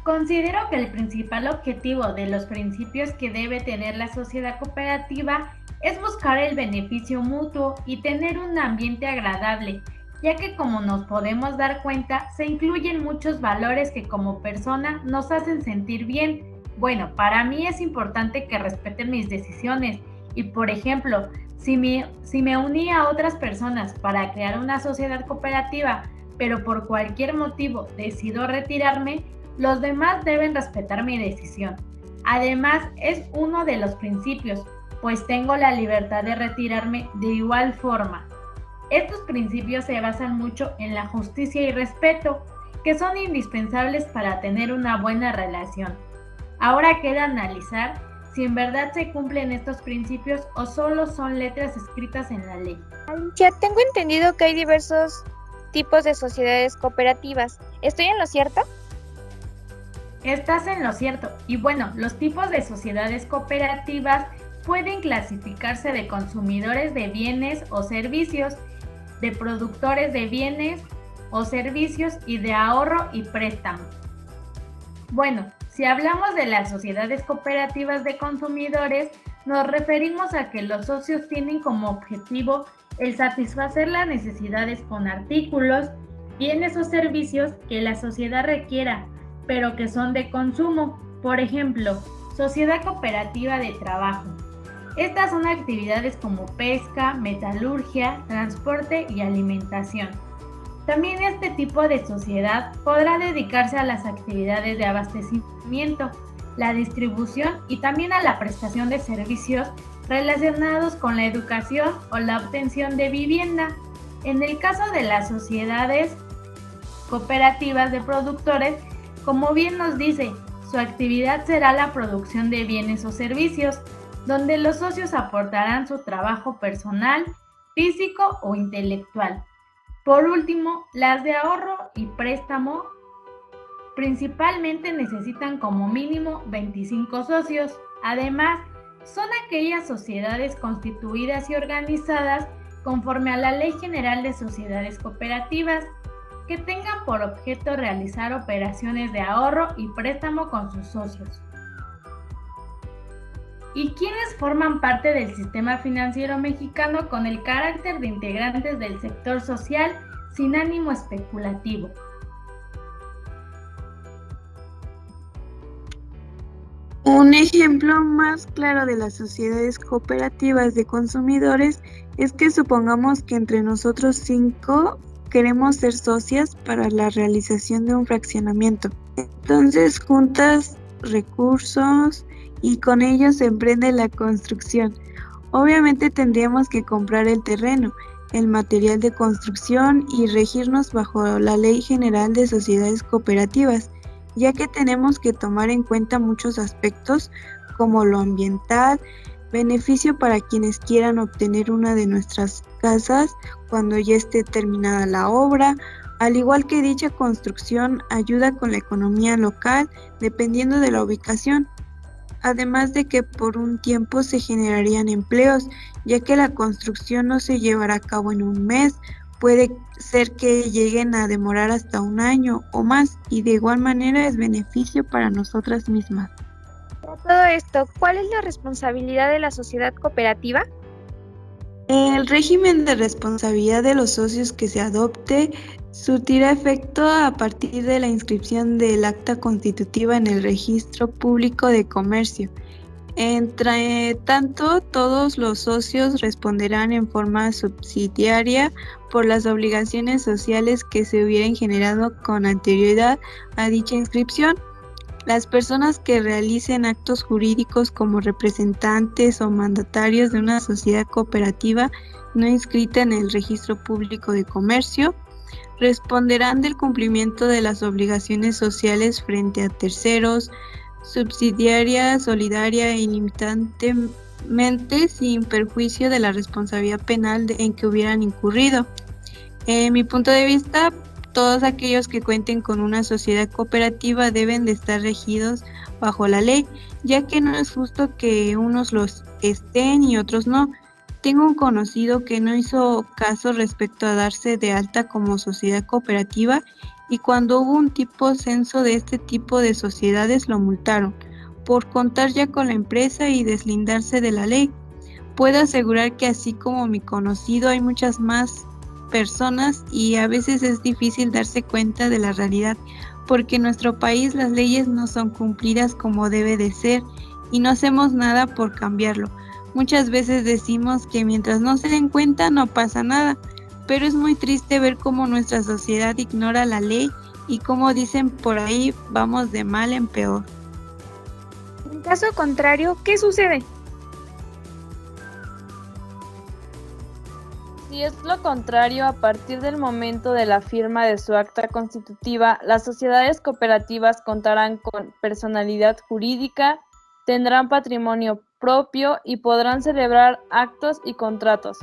Considero que el principal objetivo de los principios que debe tener la sociedad cooperativa es buscar el beneficio mutuo y tener un ambiente agradable, ya que, como nos podemos dar cuenta, se incluyen muchos valores que como persona nos hacen sentir bien. Bueno, para mí es importante que respeten mis decisiones y, por ejemplo, si me uní a otras personas para crear una sociedad cooperativa, pero por cualquier motivo decido retirarme, los demás deben respetar mi decisión. Además, es uno de los principios, pues tengo la libertad de retirarme de igual forma. Estos principios se basan mucho en la justicia y respeto, que son indispensables para tener una buena relación. Ahora queda analizar si en verdad se cumplen estos principios o solo son letras escritas en la ley. Alicia, tengo entendido que hay diversos tipos de sociedades cooperativas. ¿Estoy en lo cierto? Estás en lo cierto. Y bueno, los tipos de sociedades cooperativas pueden clasificarse de consumidores de bienes o servicios, de productores de bienes o servicios y de ahorro y préstamo. Bueno, si hablamos de las sociedades cooperativas de consumidores, nos referimos a que los socios tienen como objetivo el satisfacer las necesidades con artículos, bienes o servicios que la sociedad requiera, pero que son de consumo. Por ejemplo, sociedad cooperativa de trabajo. Estas son actividades como pesca, metalurgia, transporte y alimentación. También este tipo de sociedad podrá dedicarse a las actividades de abastecimiento, la distribución y también a la prestación de servicios relacionados con la educación o la obtención de vivienda. En el caso de las sociedades cooperativas de productores, como bien nos dice, su actividad será la producción de bienes o servicios, donde los socios aportarán su trabajo personal, físico o intelectual. Por último, las de ahorro y préstamo principalmente necesitan como mínimo 25 socios. Además, son aquellas sociedades constituidas y organizadas conforme a la Ley General de Sociedades Cooperativas, que tengan por objeto realizar operaciones de ahorro y préstamo con sus socios. ¿Y quiénes forman parte del sistema financiero mexicano con el carácter de integrantes del sector social sin ánimo especulativo? Un ejemplo más claro de las sociedades cooperativas de consumidores es que supongamos que entre nosotros 5 queremos ser socias para la realización de un fraccionamiento. Entonces juntas recursos y con ellos se emprende la construcción. Obviamente tendríamos que comprar el terreno, el material de construcción y regirnos bajo la Ley General de Sociedades Cooperativas, ya que tenemos que tomar en cuenta muchos aspectos como lo ambiental, beneficio para quienes quieran obtener una de nuestras casas cuando ya esté terminada la obra, al igual que dicha construcción ayuda con la economía local dependiendo de la ubicación, además de que por un tiempo se generarían empleos, ya que la construcción no se llevará a cabo en un mes, puede ser que lleguen a demorar hasta un año o más, y de igual manera es beneficio para nosotras mismas. Para todo esto, ¿cuál es la responsabilidad de la sociedad cooperativa? El régimen de responsabilidad de los socios que se adopte surtirá efecto a partir de la inscripción del acta constitutiva en el Registro Público de Comercio. Entre tanto, todos los socios responderán en forma subsidiaria por las obligaciones sociales que se hubieran generado con anterioridad a dicha inscripción. Las personas que realicen actos jurídicos como representantes o mandatarios de una sociedad cooperativa no inscrita en el Registro Público de Comercio responderán del cumplimiento de las obligaciones sociales frente a terceros, subsidiaria, solidaria e ilimitantemente sin perjuicio de la responsabilidad penal en que hubieran incurrido. En mi punto de vista, todos aquellos que cuenten con una sociedad cooperativa deben de estar regidos bajo la ley, ya que no es justo que unos los estén y otros no. Tengo un conocido que no hizo caso respecto a darse de alta como sociedad cooperativa y cuando hubo un tipo censo de este tipo de sociedades lo multaron por contar ya con la empresa y deslindarse de la ley. Puedo asegurar que así como mi conocido hay muchas más personas y a veces es difícil darse cuenta de la realidad porque en nuestro país las leyes no son cumplidas como debe de ser y no hacemos nada por cambiarlo. Muchas veces decimos que mientras no se den cuenta no pasa nada, pero es muy triste ver cómo nuestra sociedad ignora la ley y como dicen por ahí, vamos de mal en peor. En caso contrario, ¿qué sucede? Si es lo contrario, a partir del momento de la firma de su acta constitutiva, las sociedades cooperativas contarán con personalidad jurídica, tendrán patrimonio propio y podrán celebrar actos y contratos,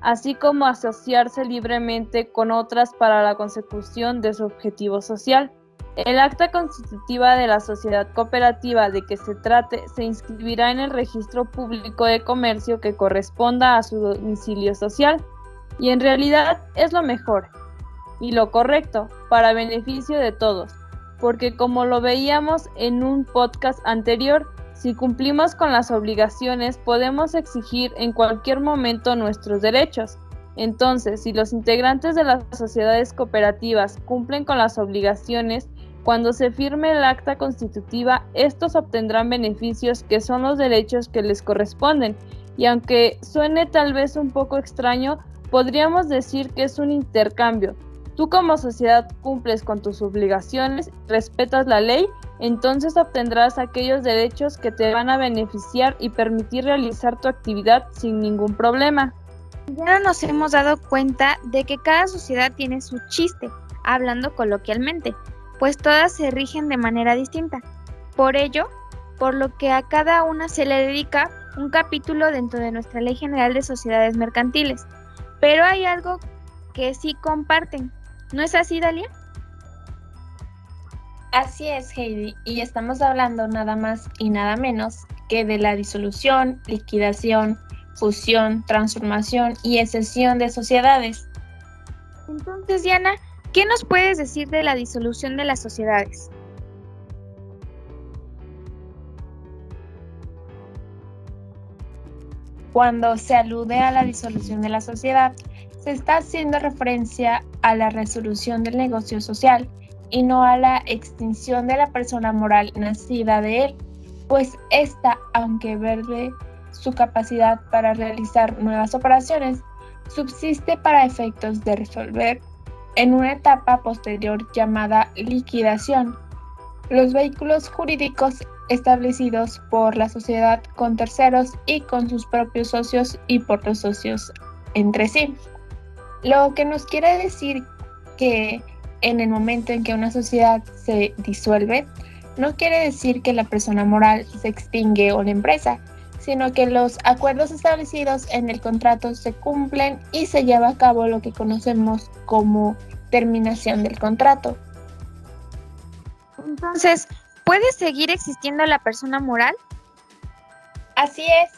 así como asociarse libremente con otras para la consecución de su objetivo social. El acta constitutiva de la sociedad cooperativa de que se trate se inscribirá en el Registro Público de Comercio que corresponda a su domicilio social. Y en realidad es lo mejor y lo correcto para beneficio de todos, porque como lo veíamos en un podcast anterior, si cumplimos con las obligaciones podemos exigir en cualquier momento nuestros derechos. Entonces, si los integrantes de las sociedades cooperativas cumplen con las obligaciones, cuando se firme el acta constitutiva, estos obtendrán beneficios que son los derechos que les corresponden. Y aunque suene tal vez un poco extraño, podríamos decir que es un intercambio. Tú como sociedad cumples con tus obligaciones, respetas la ley, entonces obtendrás aquellos derechos que te van a beneficiar y permitir realizar tu actividad sin ningún problema. Ya nos hemos dado cuenta de que cada sociedad tiene su chiste. hablando coloquialmente, pues todas se rigen de manera distinta. Por ello, por lo que a cada una se le dedica un capítulo dentro de nuestra Ley General de Sociedades Mercantiles. Pero hay algo que sí comparten. ¿No es así, Dalia? Así es, Heidi, y estamos hablando nada más y nada menos que de la disolución, liquidación, fusión, transformación y escisión de sociedades. Entonces, Diana, ¿qué nos puedes decir de la disolución de las sociedades? Cuando se alude a la disolución de la sociedad, se está haciendo referencia a la resolución del negocio social y no a la extinción de la persona moral nacida de él, pues ésta, aunque pierde su capacidad para realizar nuevas operaciones, subsiste para efectos de resolver en una etapa posterior llamada liquidación los vehículos jurídicos establecidos por la sociedad con terceros y con sus propios socios y por los socios entre sí. Lo que nos quiere decir que en el momento en que una sociedad se disuelve, no quiere decir que la persona moral se extingue o la empresa, sino que los acuerdos establecidos en el contrato se cumplen y se lleva a cabo lo que conocemos como terminación del contrato. Entonces, ¿puede seguir existiendo la persona moral? Así es,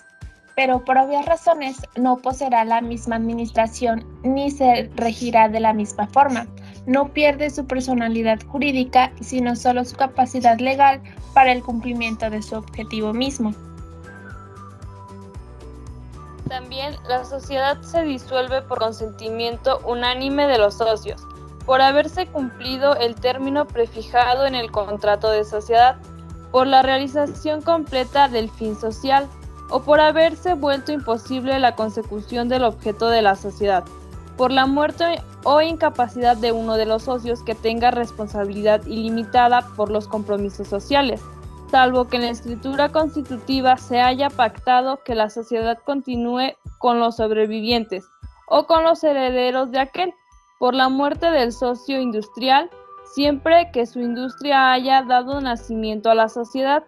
pero por obvias razones no poseerá la misma administración ni se regirá de la misma forma. No pierde su personalidad jurídica, sino solo su capacidad legal para el cumplimiento de su objetivo mismo. También la sociedad se disuelve por consentimiento unánime de los socios, por haberse cumplido el término prefijado en el contrato de sociedad, por la realización completa del fin social, o por haberse vuelto imposible la consecución del objeto de la sociedad, por la muerte o incapacidad de uno de los socios que tenga responsabilidad ilimitada por los compromisos sociales, salvo que en la escritura constitutiva se haya pactado que la sociedad continúe con los sobrevivientes o con los herederos de aquel, por la muerte del socio industrial, siempre que su industria haya dado nacimiento a la sociedad,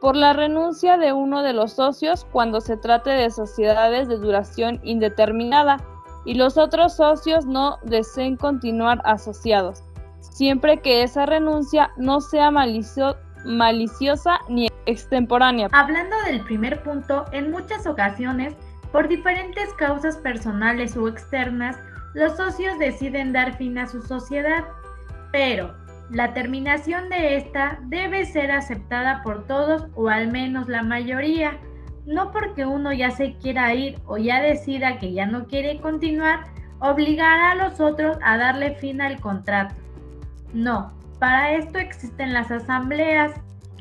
por la renuncia de uno de los socios cuando se trate de sociedades de duración indeterminada y los otros socios no deseen continuar asociados, siempre que esa renuncia no sea maliciosa ni extemporánea. Hablando del primer punto, en muchas ocasiones, por diferentes causas personales o externas, los socios deciden dar fin a su sociedad, pero la terminación de esta debe ser aceptada por todos o al menos la mayoría, no porque uno ya se quiera ir o ya decida que ya no quiere continuar, obligará a los otros a darle fin al contrato. No, para esto existen las asambleas.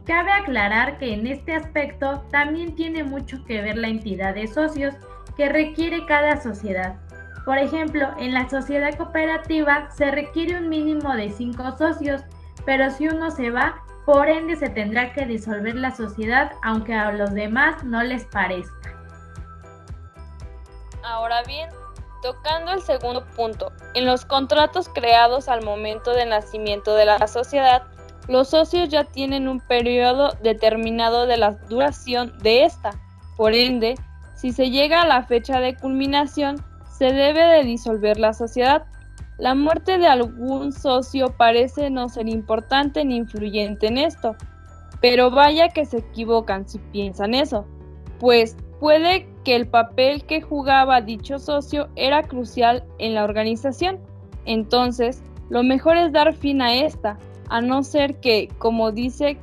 Cabe aclarar que en este aspecto también tiene mucho que ver la entidad de socios que requiere cada sociedad. Por ejemplo, en la sociedad cooperativa se requiere un mínimo de 5 socios, pero si uno se va, por ende se tendrá que disolver la sociedad, aunque a los demás no les parezca. Ahora bien, tocando el segundo punto, en los contratos creados al momento del nacimiento de la sociedad, los socios ya tienen un periodo determinado de la duración de esta. Por ende, si se llega a la fecha de culminación, se debe de disolver la sociedad. La muerte de algún socio parece no ser importante ni influyente en esto, pero vaya que se equivocan si piensan eso, pues puede que el papel que jugaba dicho socio era crucial en la organización. Entonces, lo mejor es dar fin a esta, a no ser que, como dice,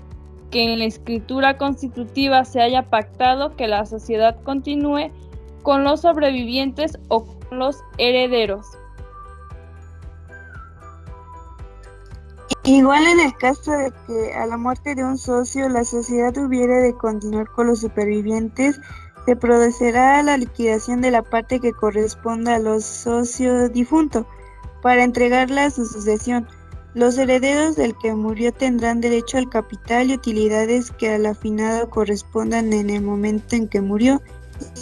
que en la escritura constitutiva se haya pactado que la sociedad continúe con los sobrevivientes o con los herederos. Igual en el caso de que a la muerte de un socio la sociedad hubiere de continuar con los supervivientes, se procederá la liquidación de la parte que corresponda a los socios difuntos para entregarla a su sucesión. Los herederos del que murió tendrán derecho al capital y utilidades que al afinado correspondan en el momento en que murió,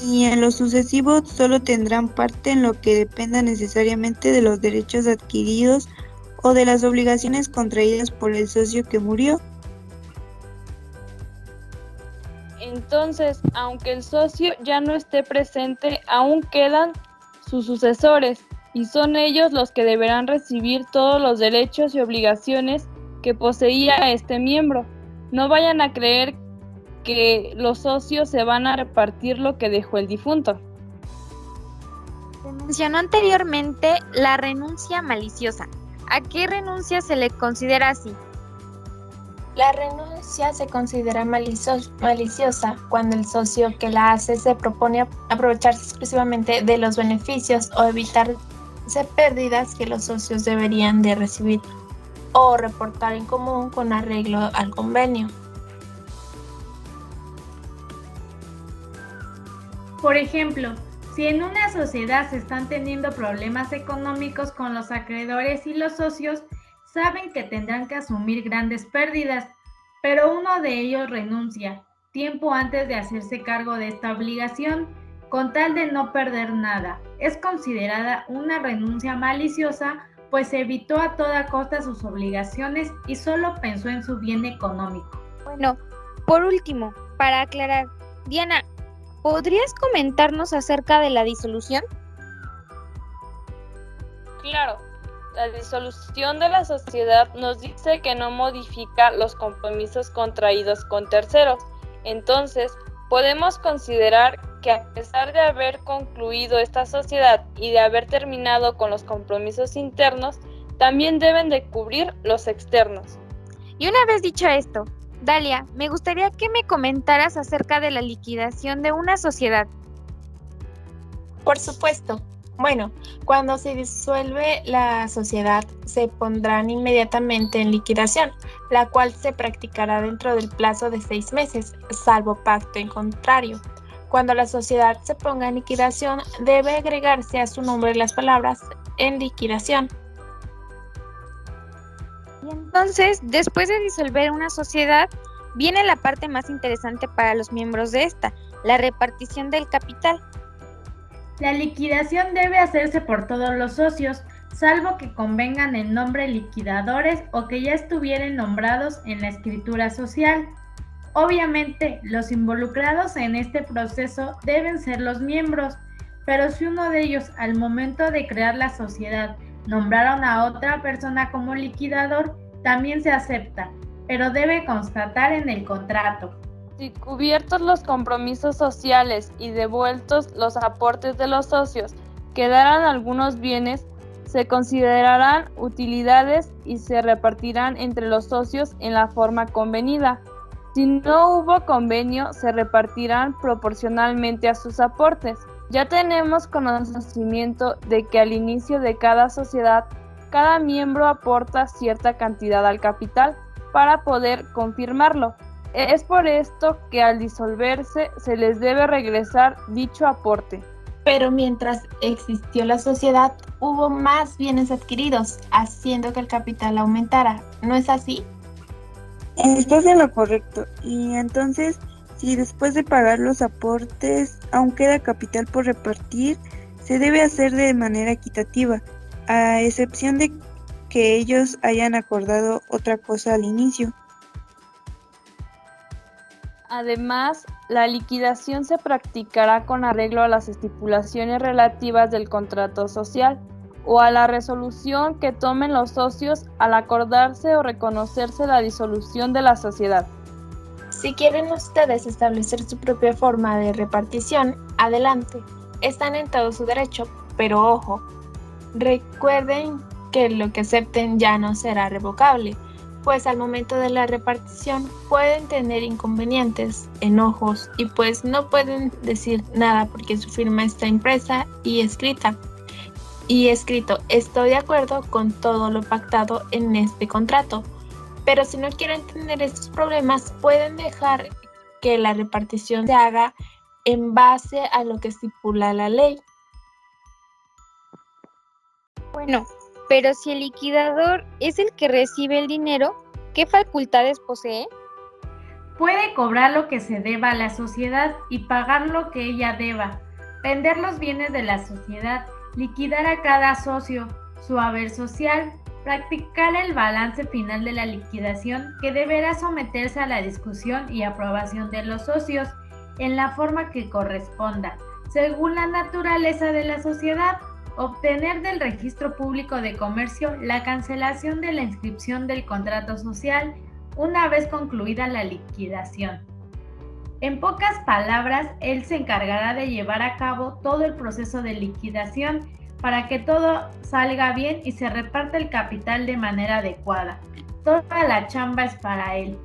y en lo sucesivo solo tendrán parte en lo que dependa necesariamente de los derechos adquiridos o de las obligaciones contraídas por el socio que murió. Entonces, aunque el socio ya no esté presente, aún quedan sus sucesores, y son ellos los que deberán recibir todos los derechos y obligaciones que poseía este miembro. No vayan a creer que los socios se van a repartir lo que dejó el difunto. Se mencionó anteriormente la renuncia maliciosa. ¿A qué renuncia se le considera así? La renuncia se considera maliciosa cuando el socio que la hace se propone aprovecharse exclusivamente de los beneficios o evitarse pérdidas que los socios deberían de recibir o reportar en común con arreglo al convenio. Por ejemplo, si en una sociedad se están teniendo problemas económicos con los acreedores y los socios, saben que tendrán que asumir grandes pérdidas, pero uno de ellos renuncia tiempo antes de hacerse cargo de esta obligación, con tal de no perder nada. Es considerada una renuncia maliciosa, pues evitó a toda costa sus obligaciones y solo pensó en su bien económico. Bueno, por último, para aclarar, Diana, ¿podrías comentarnos acerca de la disolución? Claro, la disolución de la sociedad nos dice que no modifica los compromisos contraídos con terceros. Entonces, podemos considerar que a pesar de haber concluido esta sociedad y de haber terminado con los compromisos internos, también deben de cubrir los externos. Y una vez dicho esto, Dalia, me gustaría que me comentaras acerca de la liquidación de una sociedad. Por supuesto. Bueno, cuando se disuelve la sociedad, se pondrán inmediatamente en liquidación, la cual se practicará dentro del plazo de 6 meses, salvo pacto en contrario. Cuando la sociedad se ponga en liquidación, debe agregarse a su nombre las palabras en liquidación. Y entonces, después de disolver una sociedad, viene la parte más interesante para los miembros de esta, la repartición del capital. La liquidación debe hacerse por todos los socios, salvo que convengan el nombre liquidadores o que ya estuvieran nombrados en la escritura social. Obviamente, los involucrados en este proceso deben ser los miembros, pero si uno de ellos al momento de crear la sociedad nombraron a otra persona como liquidador, también se acepta, pero debe constatar en el contrato. Si cubiertos los compromisos sociales y devueltos los aportes de los socios, quedaran algunos bienes, se considerarán utilidades y se repartirán entre los socios en la forma convenida. Si no hubo convenio, se repartirán proporcionalmente a sus aportes. Ya tenemos conocimiento de que al inicio de cada sociedad, cada miembro aporta cierta cantidad al capital para poder confirmarlo. Es por esto que al disolverse se les debe regresar dicho aporte. Pero mientras existió la sociedad, hubo más bienes adquiridos, haciendo que el capital aumentara. ¿No es así? Estás en lo correcto. Y entonces, si después de pagar los aportes aún queda capital por repartir, se debe hacer de manera equitativa, a excepción de que ellos hayan acordado otra cosa al inicio. Además, la liquidación se practicará con arreglo a las estipulaciones relativas del contrato social o a la resolución que tomen los socios al acordarse o reconocerse la disolución de la sociedad. Si quieren ustedes establecer su propia forma de repartición, adelante, están en todo su derecho, pero ojo, recuerden que lo que acepten ya no será revocable, pues al momento de la repartición pueden tener inconvenientes, enojos y pues no pueden decir nada porque su firma está impresa y escrita. Y escrito, estoy de acuerdo con todo lo pactado en este contrato. Pero si no quieren tener estos problemas, pueden dejar que la repartición se haga en base a lo que estipula la ley. Bueno, pero si el liquidador es el que recibe el dinero, ¿qué facultades posee? Puede cobrar lo que se deba a la sociedad y pagar lo que ella deba, vender los bienes de la sociedad, liquidar a cada socio, su haber social, Practicar el balance final de la liquidación, que deberá someterse a la discusión y aprobación de los socios en la forma que corresponda, según la naturaleza de la sociedad. Obtener del Registro Público de Comercio la cancelación de la inscripción del contrato social una vez concluida la liquidación. En pocas palabras, él se encargará de llevar a cabo todo el proceso de liquidación para que todo salga bien y se reparte el capital de manera adecuada. Toda la chamba es para él.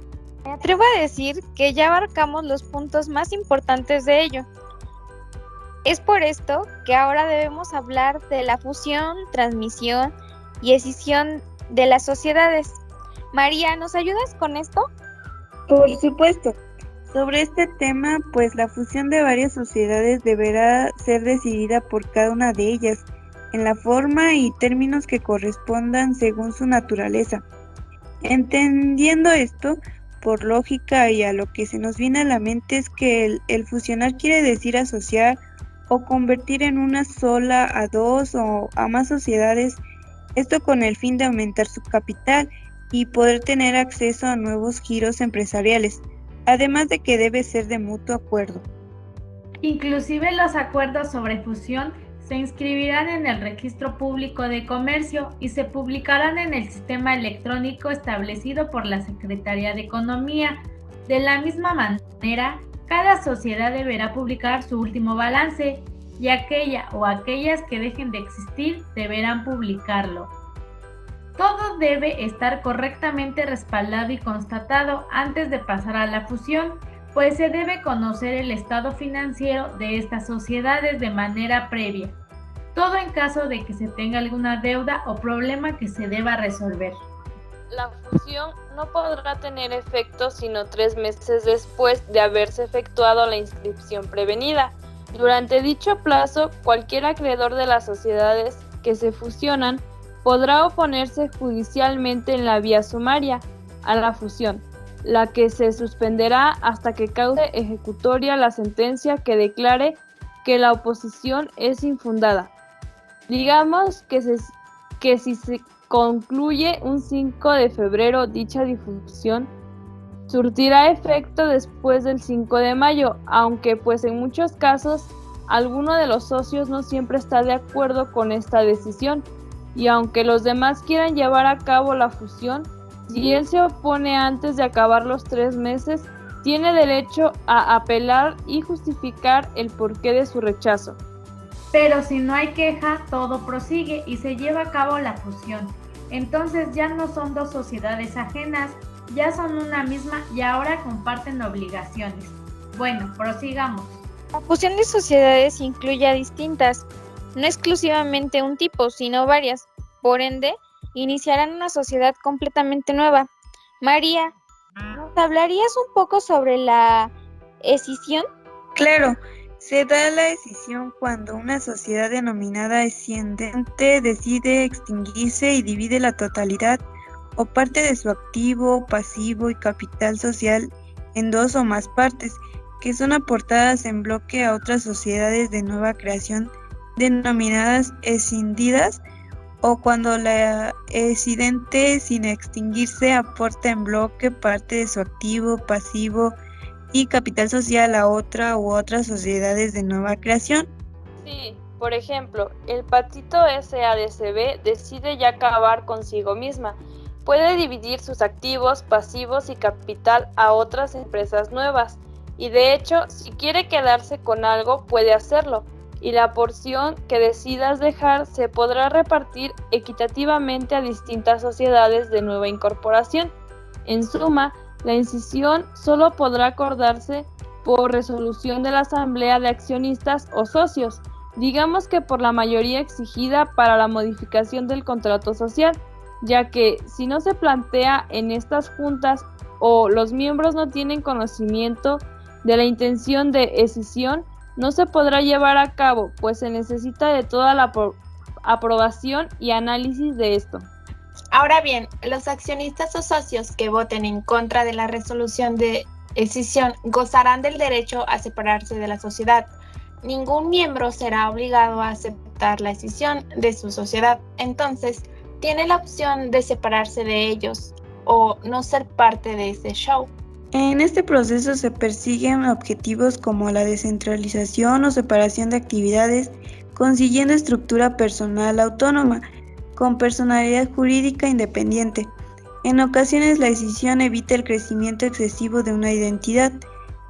Me atrevo a decir que ya abarcamos los puntos más importantes de ello. Es por esto que ahora debemos hablar de la fusión, transmisión y escisión de las sociedades. María, ¿nos ayudas con esto? Por supuesto. Sobre este tema, pues la fusión de varias sociedades deberá ser decidida por cada una de ellas, en la forma y términos que correspondan según su naturaleza. Entendiendo esto, por lógica y a lo que se nos viene a la mente es que el fusionar quiere decir asociar o convertir en una sola a dos o a más sociedades, esto con el fin de aumentar su capital y poder tener acceso a nuevos giros empresariales, además de que debe ser de mutuo acuerdo. Inclusive los acuerdos sobre fusión se inscribirán en el Registro Público de Comercio y se publicarán en el sistema electrónico establecido por la Secretaría de Economía. De la misma manera, cada sociedad deberá publicar su último balance y aquella o aquellas que dejen de existir deberán publicarlo. Todo debe estar correctamente respaldado y constatado antes de pasar a la fusión, pues se debe conocer el estado financiero de estas sociedades de manera previa, todo en caso de que se tenga alguna deuda o problema que se deba resolver. La fusión no podrá tener efecto sino 3 meses después de haberse efectuado la inscripción prevenida. Durante dicho plazo, cualquier acreedor de las sociedades que se fusionan podrá oponerse judicialmente en la vía sumaria a la fusión, la que se suspenderá hasta que cause ejecutoria la sentencia que declare que la oposición es infundada. Digamos que si se concluye un 5 de febrero dicha difusión, surtirá efecto después del 5 de mayo, aunque pues en muchos casos alguno de los socios no siempre está de acuerdo con esta decisión, y aunque los demás quieran llevar a cabo la fusión, si él se opone antes de acabar los 3 meses, tiene derecho a apelar y justificar el porqué de su rechazo. Pero si no hay queja, todo prosigue y se lleva a cabo la fusión. Entonces ya no son dos sociedades ajenas, ya son una misma y ahora comparten obligaciones. Bueno, prosigamos. La fusión de sociedades incluye a distintas, no exclusivamente un tipo, sino varias. Por ende, iniciarán una sociedad completamente nueva. María, ¿nos hablarías un poco sobre la escisión? Claro, se da la escisión cuando una sociedad denominada escindente decide extinguirse y divide la totalidad o parte de su activo, pasivo y capital social en 2 o más partes, que son aportadas en bloque a otras sociedades de nueva creación denominadas escindidas, o cuando la escindente sin extinguirse aporta en bloque parte de su activo, pasivo y capital social a otra u otras sociedades de nueva creación. Sí, por ejemplo, el Patito SADCB decide ya acabar consigo misma. Puede dividir sus activos, pasivos y capital a otras empresas nuevas, y de hecho, si quiere quedarse con algo, puede hacerlo, y la porción que decidas dejar se podrá repartir equitativamente a distintas sociedades de nueva incorporación. En suma, la escisión solo podrá acordarse por resolución de la asamblea de accionistas o socios, digamos que por la mayoría exigida para la modificación del contrato social, ya que si no se plantea en estas juntas o los miembros no tienen conocimiento de la intención de escisión, no se podrá llevar a cabo, pues se necesita de toda la aprobación y análisis de esto. Ahora bien, los accionistas o socios que voten en contra de la resolución de escisión gozarán del derecho a separarse de la sociedad. Ningún miembro será obligado a aceptar la escisión de su sociedad. Entonces, tiene la opción de separarse de ellos o no ser parte de ese show. En este proceso se persiguen objetivos como la descentralización o separación de actividades, consiguiendo estructura personal autónoma, con personalidad jurídica independiente. En ocasiones la decisión evita el crecimiento excesivo de una identidad,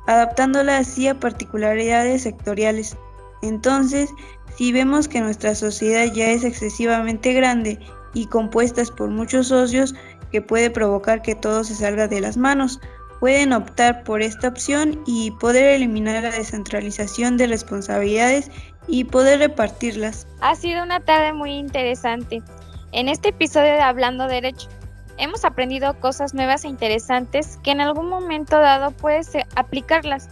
adaptándola así a particularidades sectoriales. Entonces, si vemos que nuestra sociedad ya es excesivamente grande y compuesta por muchos socios, que puede provocar que todo se salga de las manos, pueden optar por esta opción y poder eliminar la descentralización de responsabilidades y poder repartirlas. Ha sido una tarde muy interesante. En este episodio de Hablando Derecho, hemos aprendido cosas nuevas e interesantes que en algún momento dado puedes aplicarlas.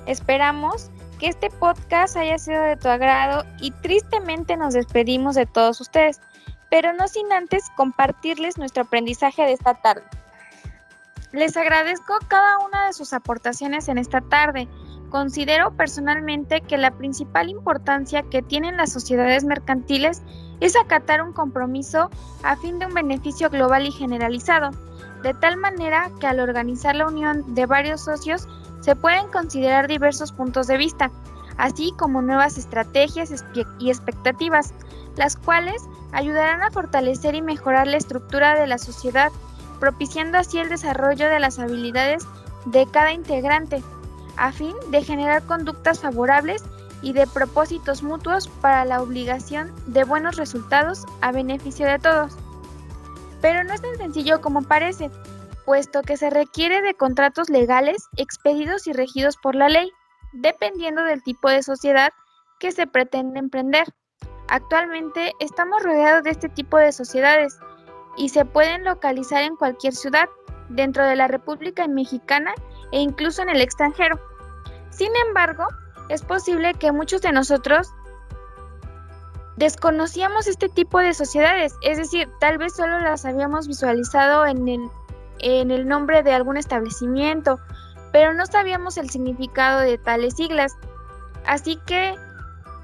Esperamos que este podcast haya sido de tu agrado y tristemente nos despedimos de todos ustedes, pero no sin antes compartirles nuestro aprendizaje de esta tarde. Les agradezco cada una de sus aportaciones en esta tarde. Considero personalmente que la principal importancia que tienen las sociedades mercantiles es acatar un compromiso a fin de un beneficio global y generalizado, de tal manera que al organizar la unión de varios socios se pueden considerar diversos puntos de vista, así como nuevas estrategias y expectativas, las cuales ayudarán a fortalecer y mejorar la estructura de la sociedad, propiciando así el desarrollo de las habilidades de cada integrante, a fin de generar conductas favorables y de propósitos mutuos para la obligación de buenos resultados a beneficio de todos. Pero no es tan sencillo como parece, puesto que se requiere de contratos legales expedidos y regidos por la ley, dependiendo del tipo de sociedad que se pretende emprender. Actualmente estamos rodeados de este tipo de sociedades y se pueden localizar en cualquier ciudad, dentro de la República Mexicana e incluso en el extranjero. Sin embargo, es posible que muchos de nosotros desconocíamos este tipo de sociedades, es decir, tal vez solo las habíamos visualizado en el nombre de algún establecimiento, pero no sabíamos el significado de tales siglas. Así que,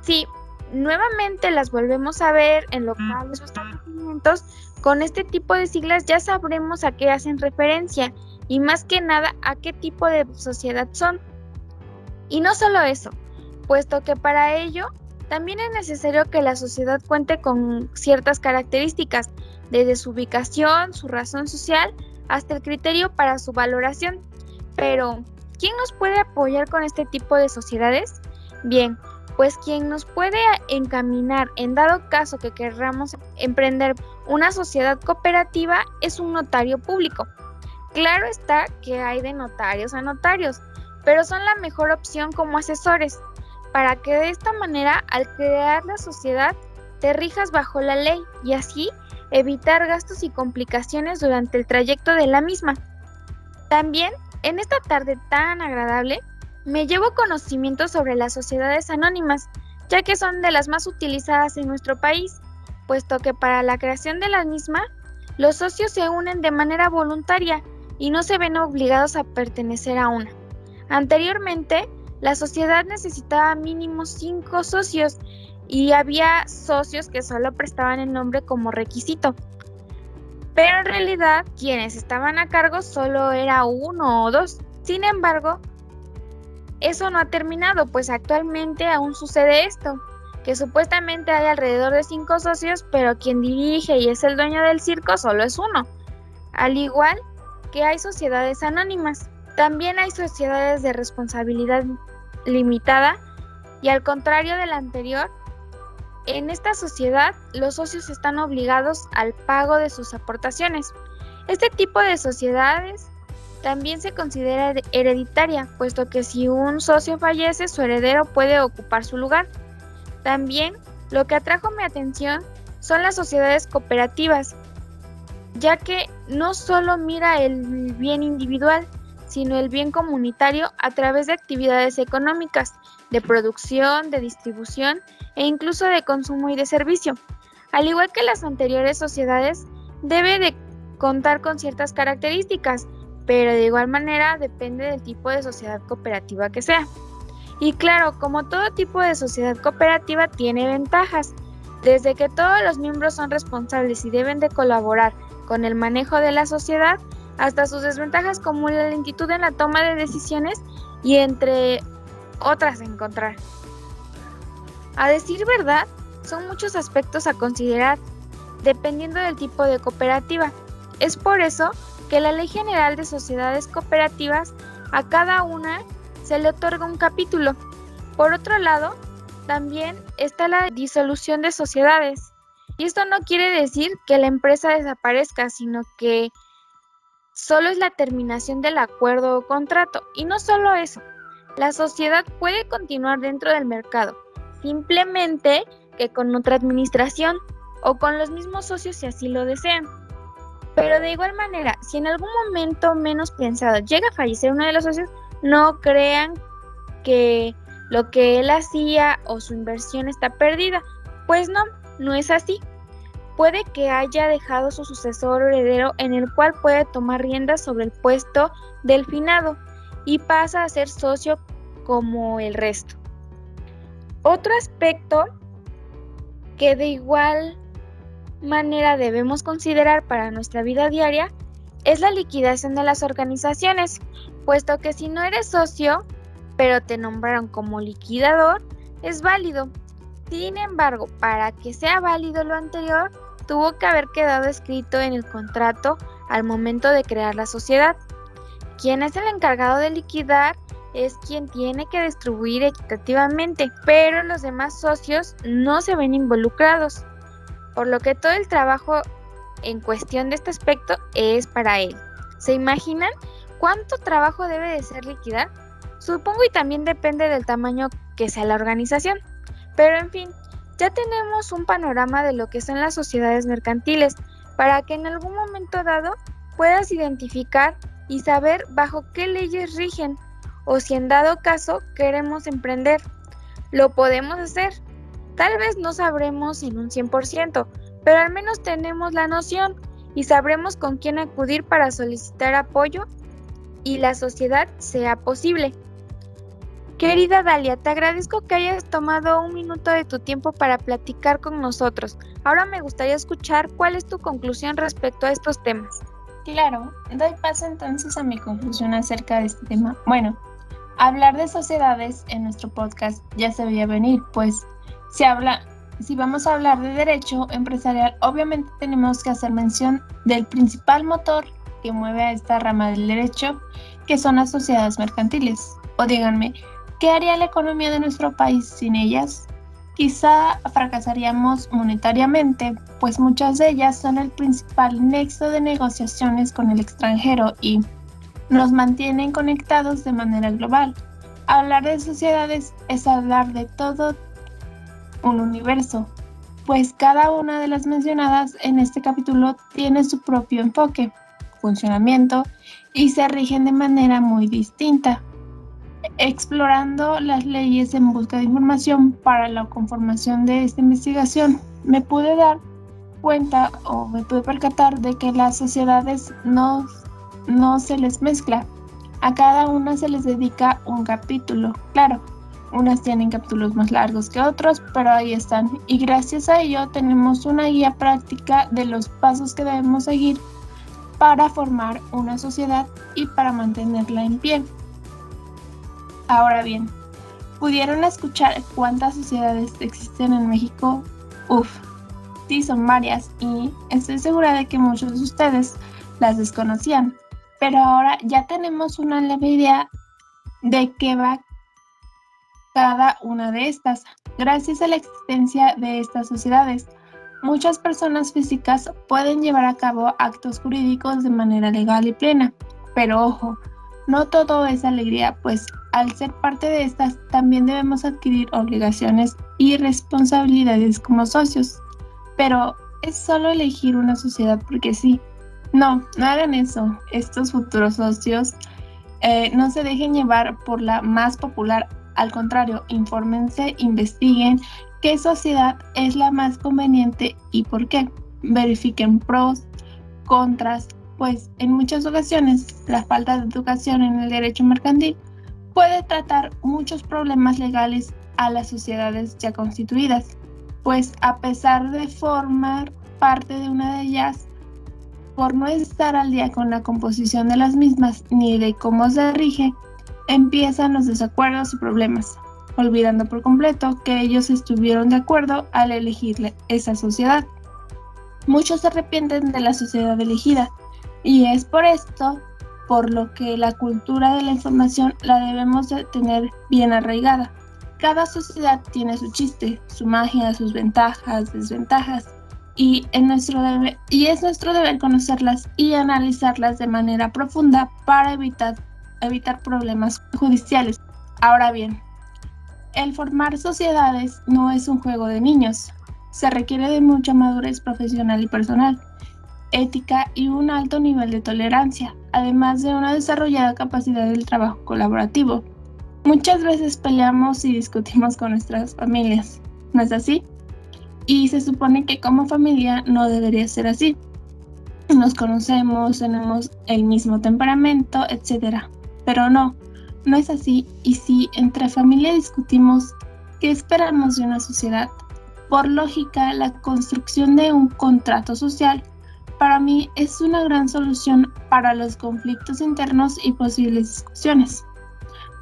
si nuevamente las volvemos a ver en locales o establecimientos, con este tipo de siglas ya sabremos a qué hacen referencia y más que nada a qué tipo de sociedad son. Y no solo eso, puesto que para ello también es necesario que la sociedad cuente con ciertas características, desde su ubicación, su razón social, hasta el criterio para su valoración. Pero, ¿quién nos puede apoyar con este tipo de sociedades? Bien, pues quien nos puede encaminar en dado caso que queramos emprender una sociedad cooperativa es un notario público. Claro está que hay de notarios a notarios, pero son la mejor opción como asesores, para que de esta manera al crear la sociedad te rijas bajo la ley y así evitar gastos y complicaciones durante el trayecto de la misma. También, en esta tarde tan agradable, me llevo conocimiento sobre las sociedades anónimas, ya que son de las más utilizadas en nuestro país, puesto que para la creación de la misma, los socios se unen de manera voluntaria y no se ven obligados a pertenecer a una. Anteriormente, la sociedad necesitaba mínimo 5 socios y había socios que solo prestaban el nombre como requisito. Pero en realidad, quienes estaban a cargo solo era 1 o 2. Sin embargo, eso no ha terminado, pues actualmente aún sucede esto, que supuestamente hay alrededor de 5 socios, pero quien dirige y es el dueño del circo solo es 1. Al igual que hay sociedades anónimas, también hay sociedades de responsabilidad limitada y al contrario de la anterior, en esta sociedad los socios están obligados al pago de sus aportaciones. Este tipo de sociedades también se considera hereditaria, puesto que si un socio fallece, su heredero puede ocupar su lugar. También lo que atrajo mi atención son las sociedades cooperativas, ya que no solo mira el bien individual, sino el bien comunitario a través de actividades económicas, de producción, de distribución e incluso de consumo y de servicio. Al igual que las anteriores sociedades, debe de contar con ciertas características, pero de igual manera depende del tipo de sociedad cooperativa que sea. Y claro, como todo tipo de sociedad cooperativa tiene ventajas, Desde que todos los miembros son responsables y deben de colaborar con el manejo de la sociedad, hasta sus desventajas como la lentitud en la toma de decisiones y entre otras a encontrar. A decir verdad, son muchos aspectos a considerar, dependiendo del tipo de cooperativa. Es por eso que la Ley General de Sociedades Cooperativas a cada una se le otorga un capítulo. Por otro lado, también está la disolución de sociedades. Y esto no quiere decir que la empresa desaparezca, sino que solo es la terminación del acuerdo o contrato. Y no solo eso, la sociedad puede continuar dentro del mercado, simplemente que con otra administración o con los mismos socios si así lo desean. Pero de igual manera, si en algún momento menos pensado llega a fallecer uno de los socios, no crean que lo que él hacía o su inversión está perdida. Pues no es así. Puede que haya dejado su sucesor o heredero en el cual puede tomar riendas sobre el puesto del finado y pasa a ser socio como el resto. Otro aspecto que de igual manera debemos considerar para nuestra vida diaria es la liquidación de las organizaciones, puesto que si no eres socio, pero te nombraron como liquidador, es válido. Sin embargo, para que sea válido lo anterior, tuvo que haber quedado escrito en el contrato al momento de crear la sociedad. Quien es el encargado de liquidar es quien tiene que distribuir equitativamente, pero los demás socios no se ven involucrados, por lo que todo el trabajo en cuestión de este aspecto es para él. ¿Se imaginan cuánto trabajo debe de ser liquidar? Supongo y también depende del tamaño que sea la organización. Pero en fin, ya tenemos un panorama de lo que son las sociedades mercantiles, para que en algún momento dado puedas identificar y saber bajo qué leyes rigen, o si en dado caso queremos emprender. Lo podemos hacer. Tal vez no sabremos en un 100%, pero al menos tenemos la noción y sabremos con quién acudir para solicitar apoyo y la sociedad sea posible. Querida Dalia, te agradezco que hayas tomado un minuto de tu tiempo para platicar con nosotros. Ahora me gustaría escuchar cuál es tu conclusión respecto a estos temas. Claro, doy paso entonces a mi conclusión acerca de este tema. Bueno, hablar de sociedades en nuestro podcast ya se veía venir, pues si vamos a hablar de derecho empresarial, obviamente tenemos que hacer mención del principal motor que mueve a esta rama del derecho, que son las sociedades mercantiles. O díganme, ¿qué haría la economía de nuestro país sin ellas? Quizá fracasaríamos monetariamente, pues muchas de ellas son el principal nexo de negociaciones con el extranjero y nos mantienen conectados de manera global. Hablar de sociedades es hablar de todo un universo, pues cada una de las mencionadas en este capítulo tiene su propio enfoque, funcionamiento y se rigen de manera muy distinta. Explorando las leyes en busca de información para la conformación de esta investigación, me pude dar cuenta o me pude percatar de que las sociedades no se les mezcla. A cada una se les dedica un capítulo. Claro, unas tienen capítulos más largos que otros, pero ahí están. Y gracias a ello tenemos una guía práctica de los pasos que debemos seguir para formar una sociedad y para mantenerla en pie. Ahora bien, ¿pudieron escuchar cuántas sociedades existen en México? Sí, son varias y estoy segura de que muchos de ustedes las desconocían, pero ahora ya tenemos una leve idea de qué va cada una de estas. Gracias a la existencia de estas sociedades, muchas personas físicas pueden llevar a cabo actos jurídicos de manera legal y plena, pero ojo, no todo es alegría, pues al ser parte de estas también debemos adquirir obligaciones y responsabilidades como socios. Pero es solo elegir una sociedad porque sí. No hagan eso. Estos futuros socios no se dejen llevar por la más popular. Al contrario, infórmense, investiguen qué sociedad es la más conveniente y por qué. Verifiquen pros, contras, pues en muchas ocasiones la falta de educación en el derecho mercantil puede tratar muchos problemas legales a las sociedades ya constituidas. pues a pesar de formar parte de una de ellas, por no estar al día con la composición de las mismas ni de cómo se rige, empiezan los desacuerdos y problemas, olvidando por completo que ellos estuvieron de acuerdo al elegir esa sociedad. Muchos se arrepienten de la sociedad elegida, y es por esto por lo que la cultura de la información la debemos de tener bien arraigada. Cada sociedad tiene su chiste, su magia, sus ventajas, desventajas, y es nuestro deber conocerlas y analizarlas de manera profunda para evitar problemas judiciales. Ahora bien, el formar sociedades no es un juego de niños. Se requiere de mucha madurez profesional y personal, ética y un alto nivel de tolerancia, además de una desarrollada capacidad del trabajo colaborativo. Muchas veces peleamos y discutimos con nuestras familias, ¿no es así? Y se supone que como familia no debería ser así. Nos conocemos, tenemos el mismo temperamento, etc. Pero no es así. Y si entre familia discutimos qué esperamos de una sociedad, por lógica, la construcción de un contrato social para mí es una gran solución para los conflictos internos y posibles discusiones.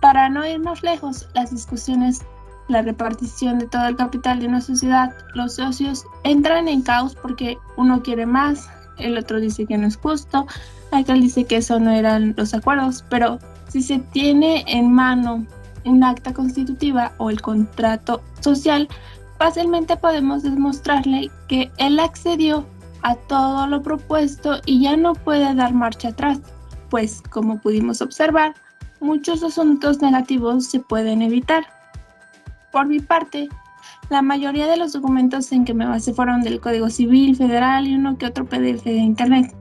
Para no ir más lejos, las discusiones, la repartición de todo el capital de una sociedad, los socios entran en caos porque uno quiere más, el otro dice que no es justo, aquel dice que eso no eran los acuerdos, pero si se tiene en mano un acta constitutiva o el contrato social, fácilmente podemos demostrarle que él accedió a todo lo propuesto y ya no puede dar marcha atrás, pues como pudimos observar, muchos asuntos negativos se pueden evitar. Por mi parte, la mayoría de los documentos en que me basé fueron del Código Civil Federal y uno que otro PDF de Internet.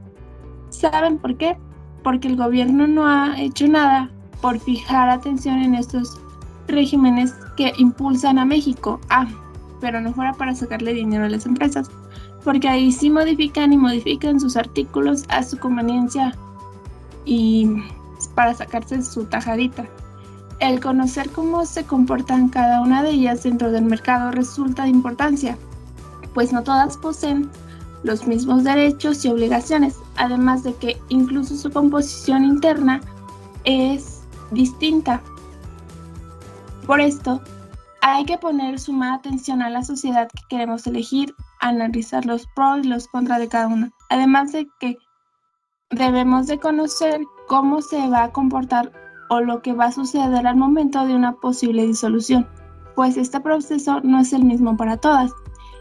¿Saben por qué? Porque el gobierno no ha hecho nada por fijar atención en estos regímenes que impulsan a México. Pero no fuera para sacarle dinero a las empresas, porque ahí sí modifican sus artículos a su conveniencia y para sacarse su tajadita. El conocer cómo se comportan cada una de ellas dentro del mercado resulta de importancia, pues no todas poseen los mismos derechos y obligaciones, además de que incluso su composición interna es distinta. Por esto, hay que poner suma atención a la sociedad que queremos elegir, analizar los pros y los contras de cada una, además de que debemos de conocer cómo se va a comportar o lo que va a suceder al momento de una posible disolución, pues este proceso no es el mismo para todas.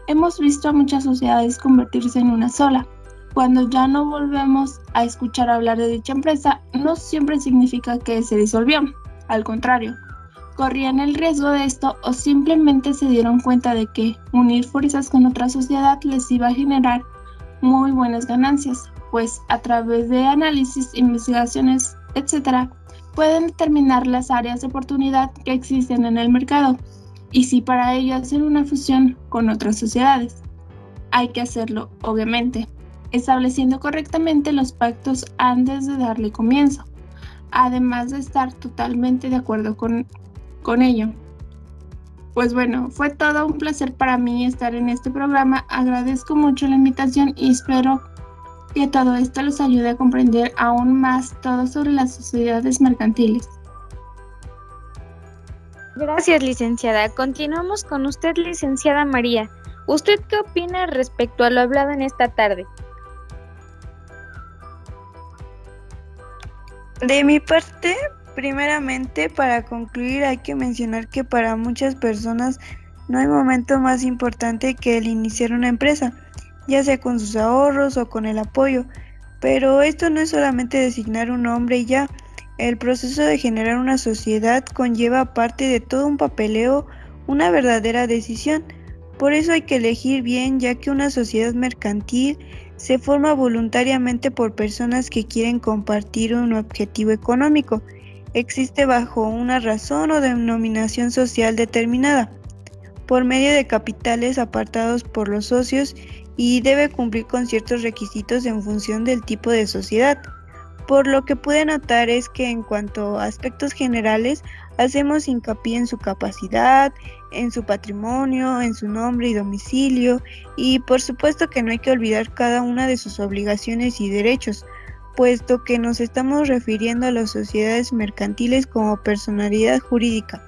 Hemos visto a muchas sociedades convertirse en una sola. Cuando ya no volvemos a escuchar hablar de dicha empresa, no siempre significa que se disolvió. Al contrario, corrían el riesgo de esto o simplemente se dieron cuenta de que unir fuerzas con otra sociedad les iba a generar muy buenas ganancias, pues a través de análisis, investigaciones, etc., pueden determinar las áreas de oportunidad que existen en el mercado y si para ello hacer una fusión con otras sociedades. Hay que hacerlo, obviamente, estableciendo correctamente los pactos antes de darle comienzo, además de estar totalmente de acuerdo con ello. Pues bueno, fue todo un placer para mí estar en este programa. Agradezco mucho la invitación y espero que todo esto los ayude a comprender aún más todo sobre las sociedades mercantiles. Gracias, licenciada. Continuamos con usted, licenciada María. ¿Usted qué opina respecto a lo hablado en esta tarde? De mi parte, primeramente, para concluir, hay que mencionar que para muchas personas no hay momento más importante que el iniciar una empresa, ya sea con sus ahorros o con el apoyo, pero esto no es solamente designar un nombre y ya. El proceso de generar una sociedad conlleva, aparte de todo un papeleo, una verdadera decisión. Por eso hay que elegir bien, ya que una sociedad mercantil se forma voluntariamente por personas que quieren compartir un objetivo económico. Existe bajo una razón o denominación social determinada, por medio de capitales apartados por los socios y debe cumplir con ciertos requisitos en función del tipo de sociedad. Por lo que pude notar es que en cuanto a aspectos generales Hacemos hincapié en su capacidad, en su patrimonio, en su nombre y domicilio, y por supuesto que no hay que olvidar cada una de sus obligaciones y derechos, puesto que nos estamos refiriendo a las sociedades mercantiles como personalidad jurídica.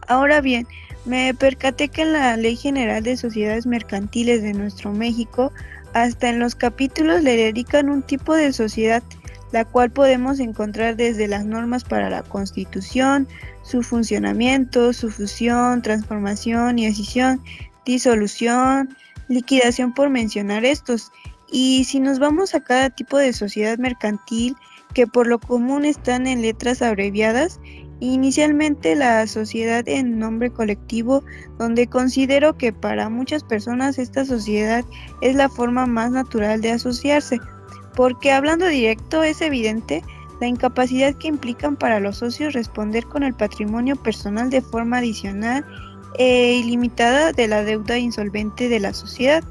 Ahora bien, me percaté que en la Ley General de Sociedades Mercantiles de nuestro México, hasta en los capítulos le dedican un tipo de sociedad, la cual podemos encontrar desde las normas para la constitución, su funcionamiento, su fusión, transformación y escisión, disolución, liquidación, por mencionar estos. Y si nos vamos a cada tipo de sociedad mercantil, que por lo común están en letras abreviadas, inicialmente la sociedad en nombre colectivo, donde considero que para muchas personas esta sociedad es la forma más natural de asociarse, porque hablando directo es evidente la incapacidad que implican para los socios responder con el patrimonio personal de forma adicional e ilimitada de la deuda insolvente de la sociedad.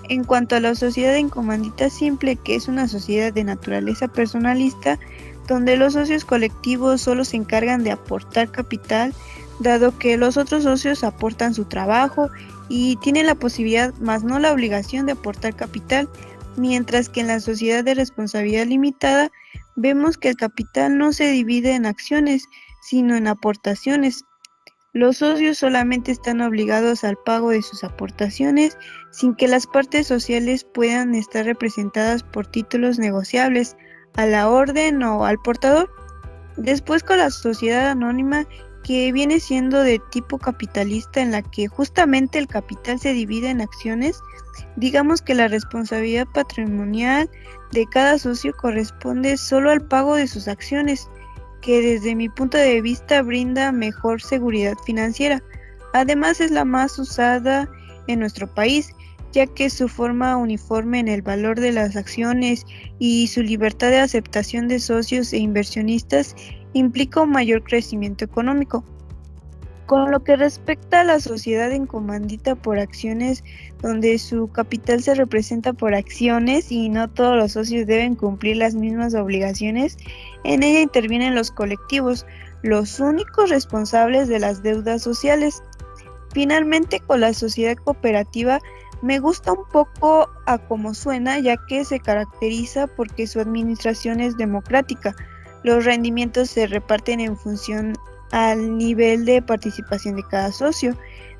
En cuanto a la sociedad en comandita simple, que es una sociedad de naturaleza personalista, donde los socios colectivos solo se encargan de aportar capital, dado que los otros socios aportan su trabajo y tienen la posibilidad, más no la obligación, de aportar capital, mientras que en la sociedad de responsabilidad limitada vemos que el capital no se divide en acciones, sino en aportaciones. Los socios solamente están obligados al pago de sus aportaciones sin que las partes sociales puedan estar representadas por títulos negociables a la orden o al portador. Después, con la sociedad anónima, que viene siendo de tipo capitalista, en la que justamente el capital se divide en acciones, digamos que la responsabilidad patrimonial de cada socio corresponde solo al pago de sus acciones, que desde mi punto de vista brinda mejor seguridad financiera. Además, es la más usada en nuestro país, ya que su forma uniforme en el valor de las acciones y su libertad de aceptación de socios e inversionistas implica un mayor crecimiento económico. Con lo que respecta a la sociedad en comandita por acciones, donde su capital se representa por acciones y no todos los socios deben cumplir las mismas obligaciones, en ella intervienen los colectivos, los únicos responsables de las deudas sociales. Finalmente, con la sociedad cooperativa, me gusta un poco a cómo suena, ya que se caracteriza porque su administración es democrática. Los rendimientos se reparten en función al nivel de participación de cada socio.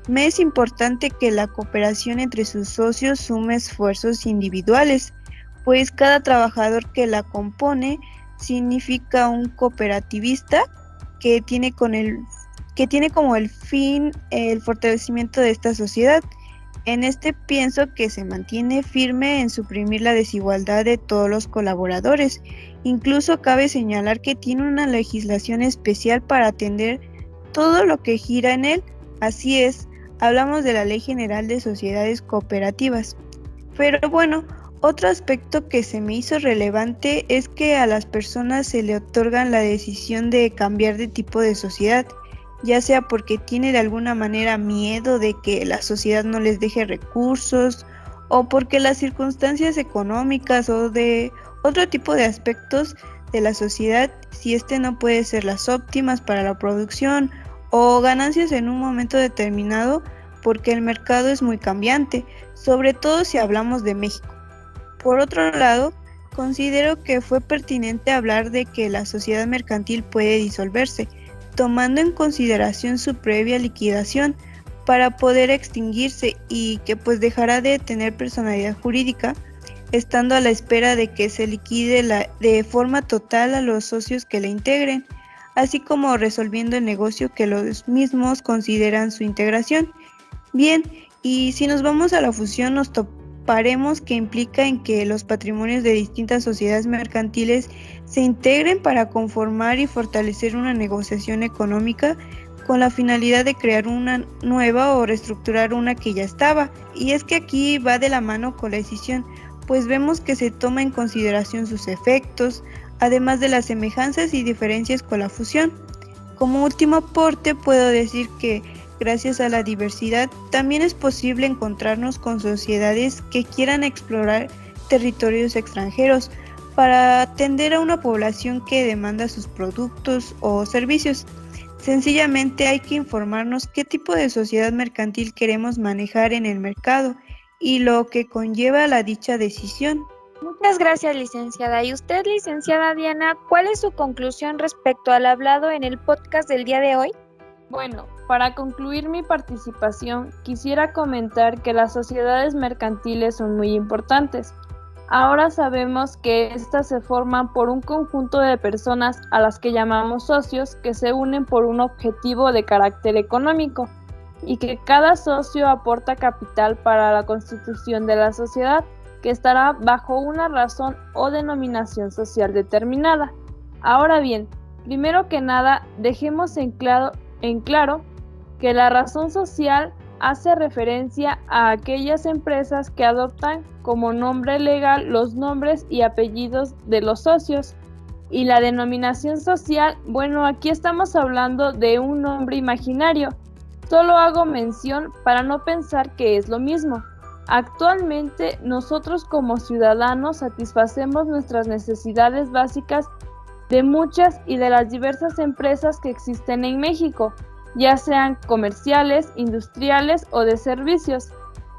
Me es importante que la cooperación entre sus socios sume esfuerzos individuales, pues cada trabajador que la compone significa un cooperativista que tiene como el fin el fortalecimiento de esta sociedad. En este pienso que se mantiene firme en suprimir la desigualdad de todos los colaboradores. Incluso cabe señalar que tiene una legislación especial para atender todo lo que gira en él. Así es, hablamos de la Ley General de Sociedades Cooperativas. Pero bueno, otro aspecto que se me hizo relevante es que a las personas se le otorgan la decisión de cambiar de tipo de sociedad, ya sea porque tiene de alguna manera miedo de que la sociedad no les deje recursos, o porque las circunstancias económicas o de otro tipo de aspectos de la sociedad, si no puede ser las óptimas para la producción o ganancias en un momento determinado, porque el mercado es muy cambiante, sobre todo si hablamos de México. Por otro lado, considero que fue pertinente hablar de que la sociedad mercantil puede disolverse, tomando en consideración su previa liquidación para poder extinguirse, y que pues dejará de tener personalidad jurídica, estando a la espera de que se liquide de forma total a los socios que la integren, así como resolviendo el negocio que los mismos consideran su integración. Bien, y si nos vamos a la fusión, nos toparemos que implica en que los patrimonios de distintas sociedades mercantiles se integren para conformar y fortalecer una negociación económica con la finalidad de crear una nueva o reestructurar una que ya estaba. Y es que aquí va de la mano con la escisión, pues vemos que se toma en consideración sus efectos, además de las semejanzas y diferencias con la fusión. Como último aporte, puedo decir que gracias a la diversidad también es posible encontrarnos con sociedades que quieran explorar territorios extranjeros para atender a una población que demanda sus productos o servicios. Sencillamente hay que informarnos qué tipo de sociedad mercantil queremos manejar en el mercado y lo que conlleva la dicha decisión. Muchas gracias, licenciada. Y usted, licenciada Diana, ¿cuál es su conclusión respecto al hablado en el podcast del día de hoy? Bueno, para concluir mi participación, quisiera comentar que las sociedades mercantiles son muy importantes. Ahora sabemos que éstas se forman por un conjunto de personas a las que llamamos socios que se unen por un objetivo de carácter económico y que cada socio aporta capital para la constitución de la sociedad que estará bajo una razón o denominación social determinada. Ahora bien, primero que nada, dejemos en claro que la razón social hace referencia a aquellas empresas que adoptan como nombre legal los nombres y apellidos de los socios. Y la denominación social, bueno, aquí estamos hablando de un nombre imaginario. Solo hago mención para no pensar que es lo mismo. Actualmente, nosotros como ciudadanos satisfacemos nuestras necesidades básicas de muchas y de las diversas empresas que existen en México, ya sean comerciales, industriales o de servicios.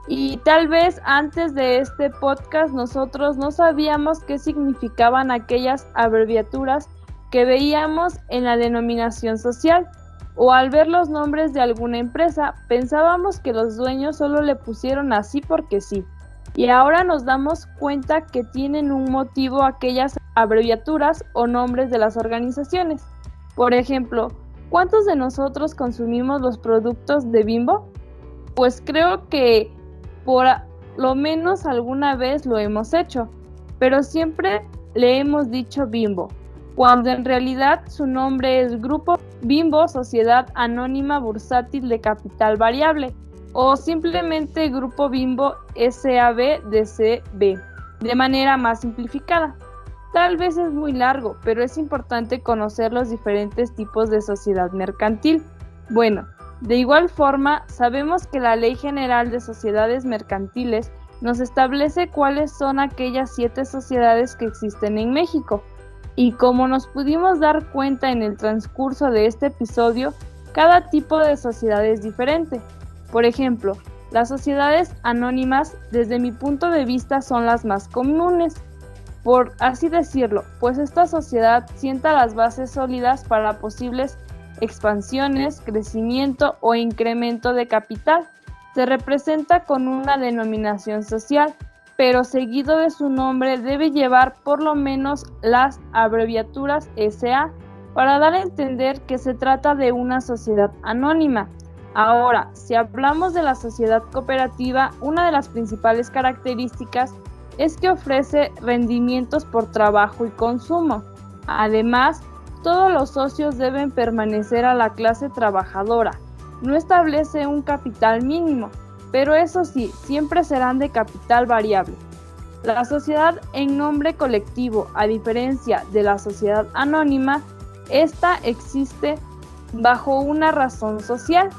Y tal vez antes de este podcast nosotros no sabíamos qué significaban aquellas abreviaturas que veíamos en la denominación social, o al ver los nombres de alguna empresa pensábamos que los dueños solo le pusieron así porque sí. Y ahora nos damos cuenta que tienen un motivo aquellas abreviaturas o nombres de las organizaciones. Por ejemplo, ¿cuántos de nosotros consumimos los productos de Bimbo? Pues creo que por lo menos alguna vez lo hemos hecho, pero siempre le hemos dicho Bimbo, cuando en realidad su nombre es Grupo Bimbo Sociedad Anónima Bursátil de Capital Variable, o simplemente Grupo Bimbo SAB-DCB, de manera más simplificada. Tal vez es muy largo, pero es importante conocer los diferentes tipos de sociedad mercantil. Bueno, de igual forma, sabemos que la Ley General de Sociedades Mercantiles nos establece cuáles son aquellas 7 sociedades que existen en México. Y como nos pudimos dar cuenta en el transcurso de este episodio, cada tipo de sociedad es diferente. Por ejemplo, las sociedades anónimas, desde mi punto de vista, son las más comunes, por así decirlo, pues esta sociedad sienta las bases sólidas para posibles expansiones, crecimiento o incremento de capital. Se representa con una denominación social, pero seguido de su nombre debe llevar por lo menos las abreviaturas SA para dar a entender que se trata de una sociedad anónima. Ahora, si hablamos de la sociedad cooperativa, una de las principales características es que ofrece rendimientos por trabajo y consumo. Además, todos los socios deben pertenecer a la clase trabajadora. No establece un capital mínimo, pero eso sí, siempre serán de capital variable. La sociedad en nombre colectivo, a diferencia de la sociedad anónima, esta existe bajo una razón social,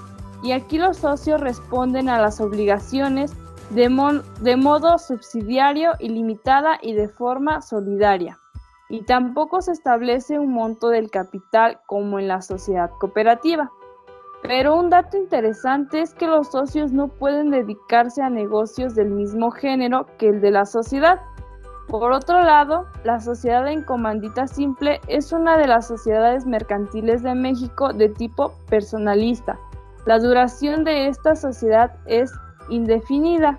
y aquí los socios responden a las obligaciones de modo subsidiario, ilimitada y de forma solidaria. Y tampoco se establece un monto del capital como en la sociedad cooperativa. Pero un dato interesante es que los socios no pueden dedicarse a negocios del mismo género que el de la sociedad. Por otro lado, la sociedad en comandita simple es una de las sociedades mercantiles de México de tipo personalista. La duración de esta sociedad es indefinida,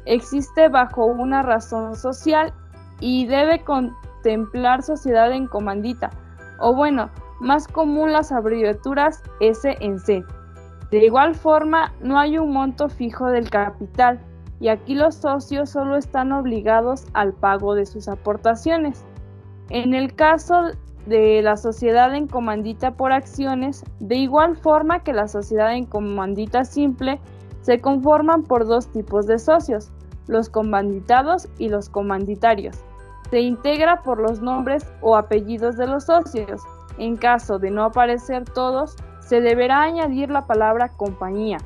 existe bajo una razón social y debe contemplar sociedad en comandita, o bueno, más común las abreviaturas S en C. De igual forma, no hay un monto fijo del capital, y aquí los socios solo están obligados al pago de sus aportaciones. En el caso de la sociedad en comandita por acciones, de igual forma que la sociedad en comandita simple, se conforman por 2 tipos de socios, los comanditados y los comanditarios. Se integra por los nombres o apellidos de los socios. En caso de no aparecer todos, se deberá añadir la palabra compañía.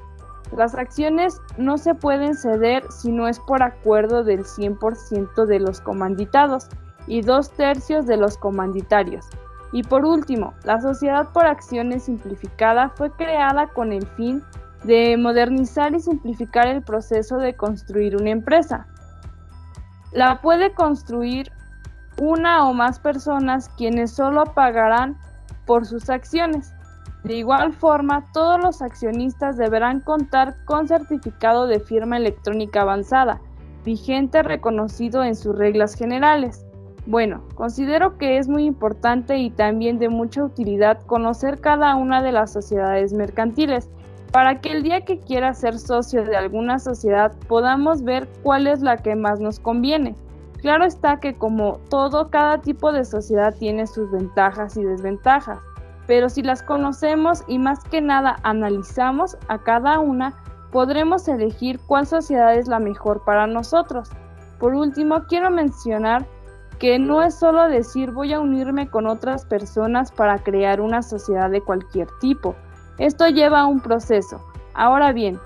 Las acciones no se pueden ceder si no es por acuerdo del 100% de los comanditados y 2/3 de los comanditarios. Y por último, la sociedad por acciones simplificada fue creada con el fin de modernizar y simplificar el proceso de construir una empresa. La puede construir una o más personas quienes solo pagarán por sus acciones. De igual forma, todos los accionistas deberán contar con certificado de firma electrónica avanzada, vigente reconocido en sus reglas generales. Bueno, considero que es muy importante y también de mucha utilidad conocer cada una de las sociedades mercantiles, para que el día que quiera ser socio de alguna sociedad podamos ver cuál es la que más nos conviene. Claro está que como todo, cada tipo de sociedad tiene sus ventajas y desventajas, pero si las conocemos y más que nada analizamos a cada una, podremos elegir cuál sociedad es la mejor para nosotros. Por último, quiero mencionar que no es solo decir voy a unirme con otras personas para crear una sociedad de cualquier tipo. Esto lleva a un proceso. Ahora bien,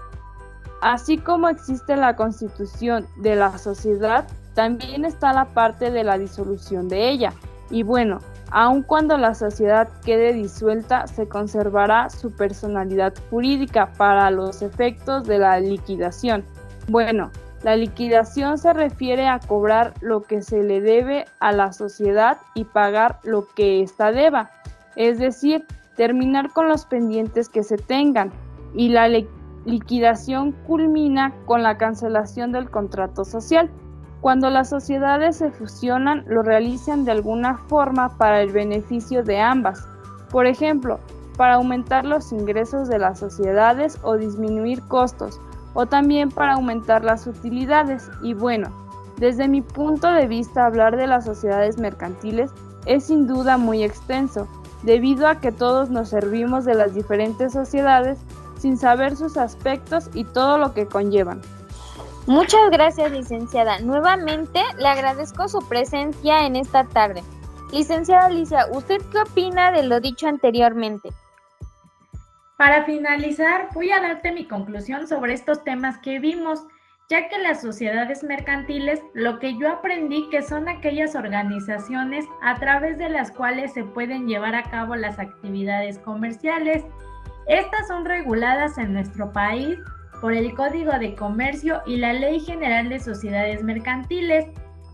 así como existe la constitución de la sociedad, también está la parte de la disolución de ella. Y bueno, aun cuando la sociedad quede disuelta, se conservará su personalidad jurídica para los efectos de la liquidación. Bueno, la liquidación se refiere a cobrar lo que se le debe a la sociedad y pagar lo que ésta deba, es decir, terminar con los pendientes que se tengan, y la liquidación culmina con la cancelación del contrato social. Cuando las sociedades se fusionan, lo realizan de alguna forma para el beneficio de ambas. Por ejemplo, para aumentar los ingresos de las sociedades o disminuir costos, o también para aumentar las utilidades. Y bueno, desde mi punto de vista, hablar de las sociedades mercantiles es sin duda muy extenso, debido a que todos nos servimos de las diferentes sociedades sin saber sus aspectos y todo lo que conllevan. Muchas gracias, licenciada. Nuevamente le agradezco su presencia en esta tarde. Licenciada Alicia, ¿usted qué opina de lo dicho anteriormente? Para finalizar, voy a darte mi conclusión sobre estos temas que vimos, ya que las sociedades mercantiles, lo que yo aprendí que son aquellas organizaciones a través de las cuales se pueden llevar a cabo las actividades comerciales. Estas son reguladas en nuestro país por el Código de Comercio y la Ley General de Sociedades Mercantiles,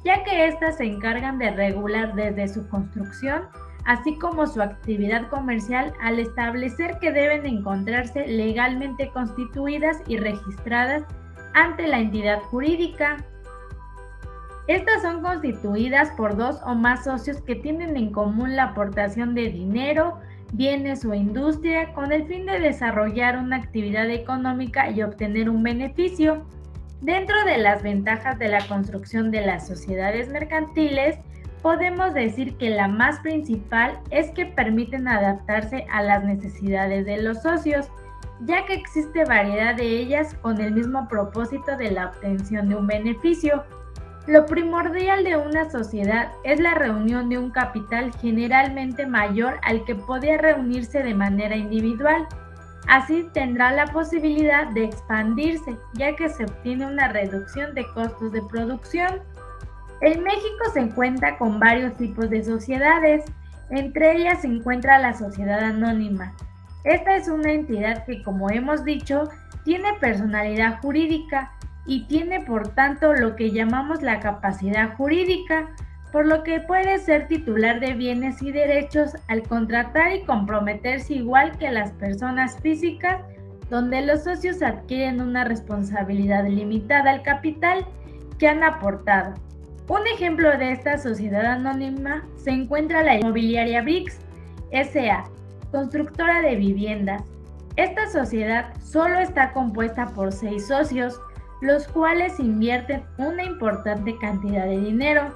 ya que éstas se encargan de regular desde su construcción, así como su actividad comercial, al establecer que deben encontrarse legalmente constituidas y registradas ante la entidad jurídica. Estas son constituidas por dos o más socios que tienen en común la aportación de dinero, bienes o industria con el fin de desarrollar una actividad económica y obtener un beneficio. Dentro de las ventajas de la construcción de las sociedades mercantiles, podemos decir que la más principal es que permiten adaptarse a las necesidades de los socios, ya que existe variedad de ellas con el mismo propósito de la obtención de un beneficio. Lo primordial de una sociedad es la reunión de un capital generalmente mayor al que podía reunirse de manera individual. Así tendrá la posibilidad de expandirse, ya que se obtiene una reducción de costos de producción. En México se cuenta con varios tipos de sociedades, entre ellas se encuentra la sociedad anónima. Esta es una entidad que, como hemos dicho, tiene personalidad jurídica y tiene por tanto lo que llamamos la capacidad jurídica, por lo que puede ser titular de bienes y derechos al contratar y comprometerse igual que las personas físicas, donde los socios adquieren una responsabilidad limitada al capital que han aportado. Un ejemplo de esta sociedad anónima se encuentra la inmobiliaria VIX S.A., constructora de viviendas. Esta sociedad solo está compuesta por 6 socios, los cuales invierten una importante cantidad de dinero.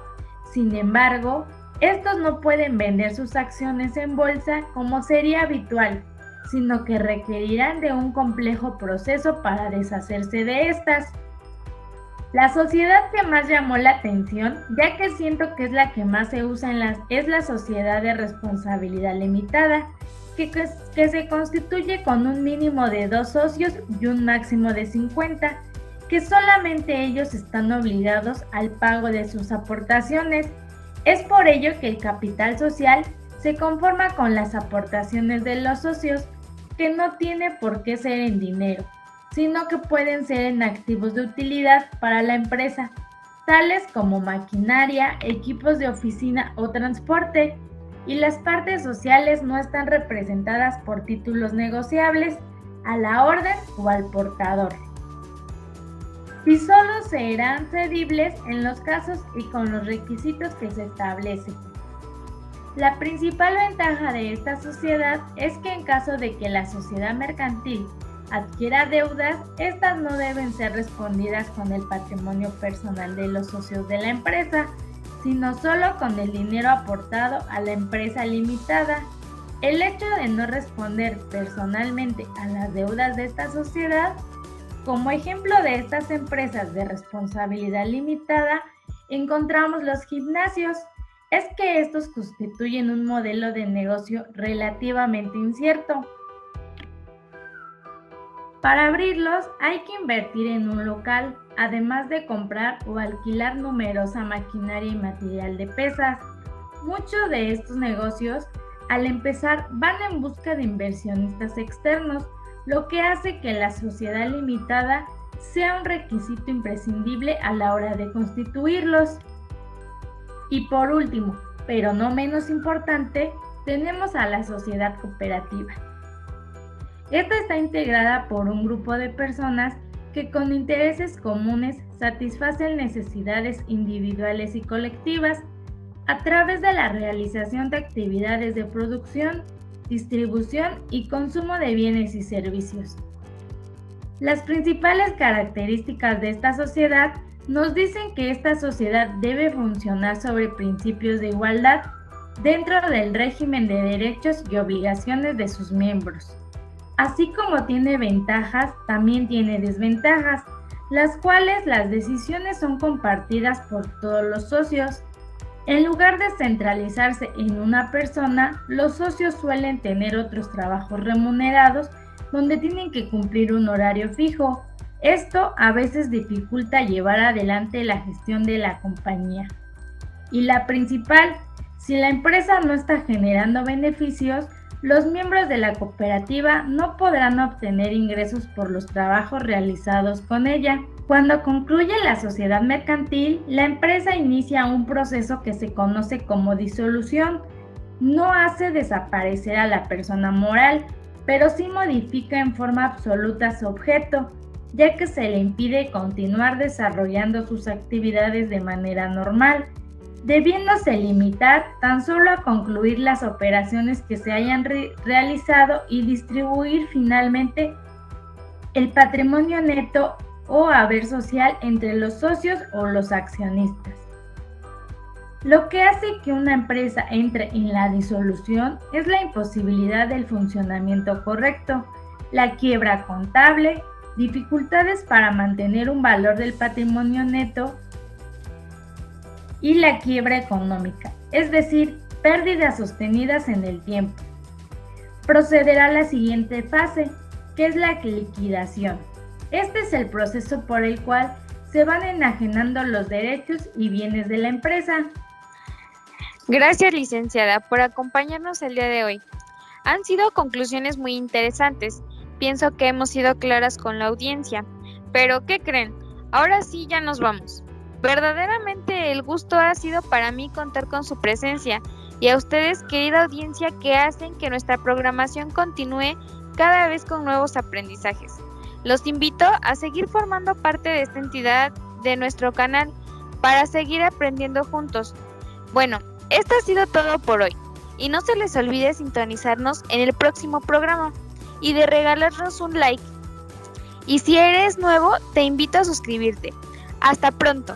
Sin embargo, estos no pueden vender sus acciones en bolsa como sería habitual, sino que requerirán de un complejo proceso para deshacerse de estas. La sociedad que más llamó la atención, ya que siento que es la que más se usa es la sociedad de responsabilidad limitada, que se constituye con un mínimo de 2 socios y un máximo de 50, que solamente ellos están obligados al pago de sus aportaciones. Es por ello que el capital social se conforma con las aportaciones de los socios, que no tiene por qué ser en dinero, sino que pueden ser en activos de utilidad para la empresa, tales como maquinaria, equipos de oficina o transporte, y las partes sociales no están representadas por títulos negociables, a la orden o al portador. Y solo serán cedibles en los casos y con los requisitos que se establecen. La principal ventaja de esta sociedad es que en caso de que la sociedad mercantil adquiera deudas, estas no deben ser respondidas con el patrimonio personal de los socios de la empresa, sino solo con el dinero aportado a la empresa limitada. El hecho de no responder personalmente a las deudas de esta sociedad, como ejemplo de estas empresas de responsabilidad limitada, encontramos los gimnasios. Es que estos constituyen un modelo de negocio relativamente incierto. Para abrirlos hay que invertir en un local, además de comprar o alquilar numerosa maquinaria y material de pesas. Muchos de estos negocios, al empezar, van en busca de inversionistas externos, lo que hace que la sociedad limitada sea un requisito imprescindible a la hora de constituirlos. Y por último, pero no menos importante, tenemos a la sociedad cooperativa. Esta está integrada por un grupo de personas que con intereses comunes satisfacen necesidades individuales y colectivas a través de la realización de actividades de producción, distribución y consumo de bienes y servicios. Las principales características de esta sociedad nos dicen que esta sociedad debe funcionar sobre principios de igualdad dentro del régimen de derechos y obligaciones de sus miembros. Así como tiene ventajas, también tiene desventajas, las cuales las decisiones son compartidas por todos los socios. En lugar de centralizarse en una persona, los socios suelen tener otros trabajos remunerados donde tienen que cumplir un horario fijo. Esto a veces dificulta llevar adelante la gestión de la compañía. Y la principal, si la empresa no está generando beneficios, los miembros de la cooperativa no podrán obtener ingresos por los trabajos realizados con ella. Cuando concluye la sociedad mercantil, la empresa inicia un proceso que se conoce como disolución. No hace desaparecer a la persona moral, pero sí modifica en forma absoluta su objeto, ya que se le impide continuar desarrollando sus actividades de manera normal, debiéndose limitar tan solo a concluir las operaciones que se hayan realizado y distribuir finalmente el patrimonio neto o haber social entre los socios o los accionistas. Lo que hace que una empresa entre en la disolución es la imposibilidad del funcionamiento correcto, la quiebra contable, dificultades para mantener un valor del patrimonio neto y la quiebra económica, es decir, pérdidas sostenidas en el tiempo. Procederá a la siguiente fase, que es la liquidación. Este es el proceso por el cual se van enajenando los derechos y bienes de la empresa. Gracias, licenciada, por acompañarnos el día de hoy. Han sido conclusiones muy interesantes. Pienso que hemos sido claras con la audiencia. Pero, ¿qué creen? Ahora sí ya nos vamos. Verdaderamente el gusto ha sido para mí contar con su presencia y a ustedes, querida audiencia, que hacen que nuestra programación continúe cada vez con nuevos aprendizajes. Los invito a seguir formando parte de esta entidad de nuestro canal para seguir aprendiendo juntos. Bueno, esto ha sido todo por hoy y no se les olvide sintonizarnos en el próximo programa y de regalarnos un like. Y si eres nuevo, te invito a suscribirte. Hasta pronto.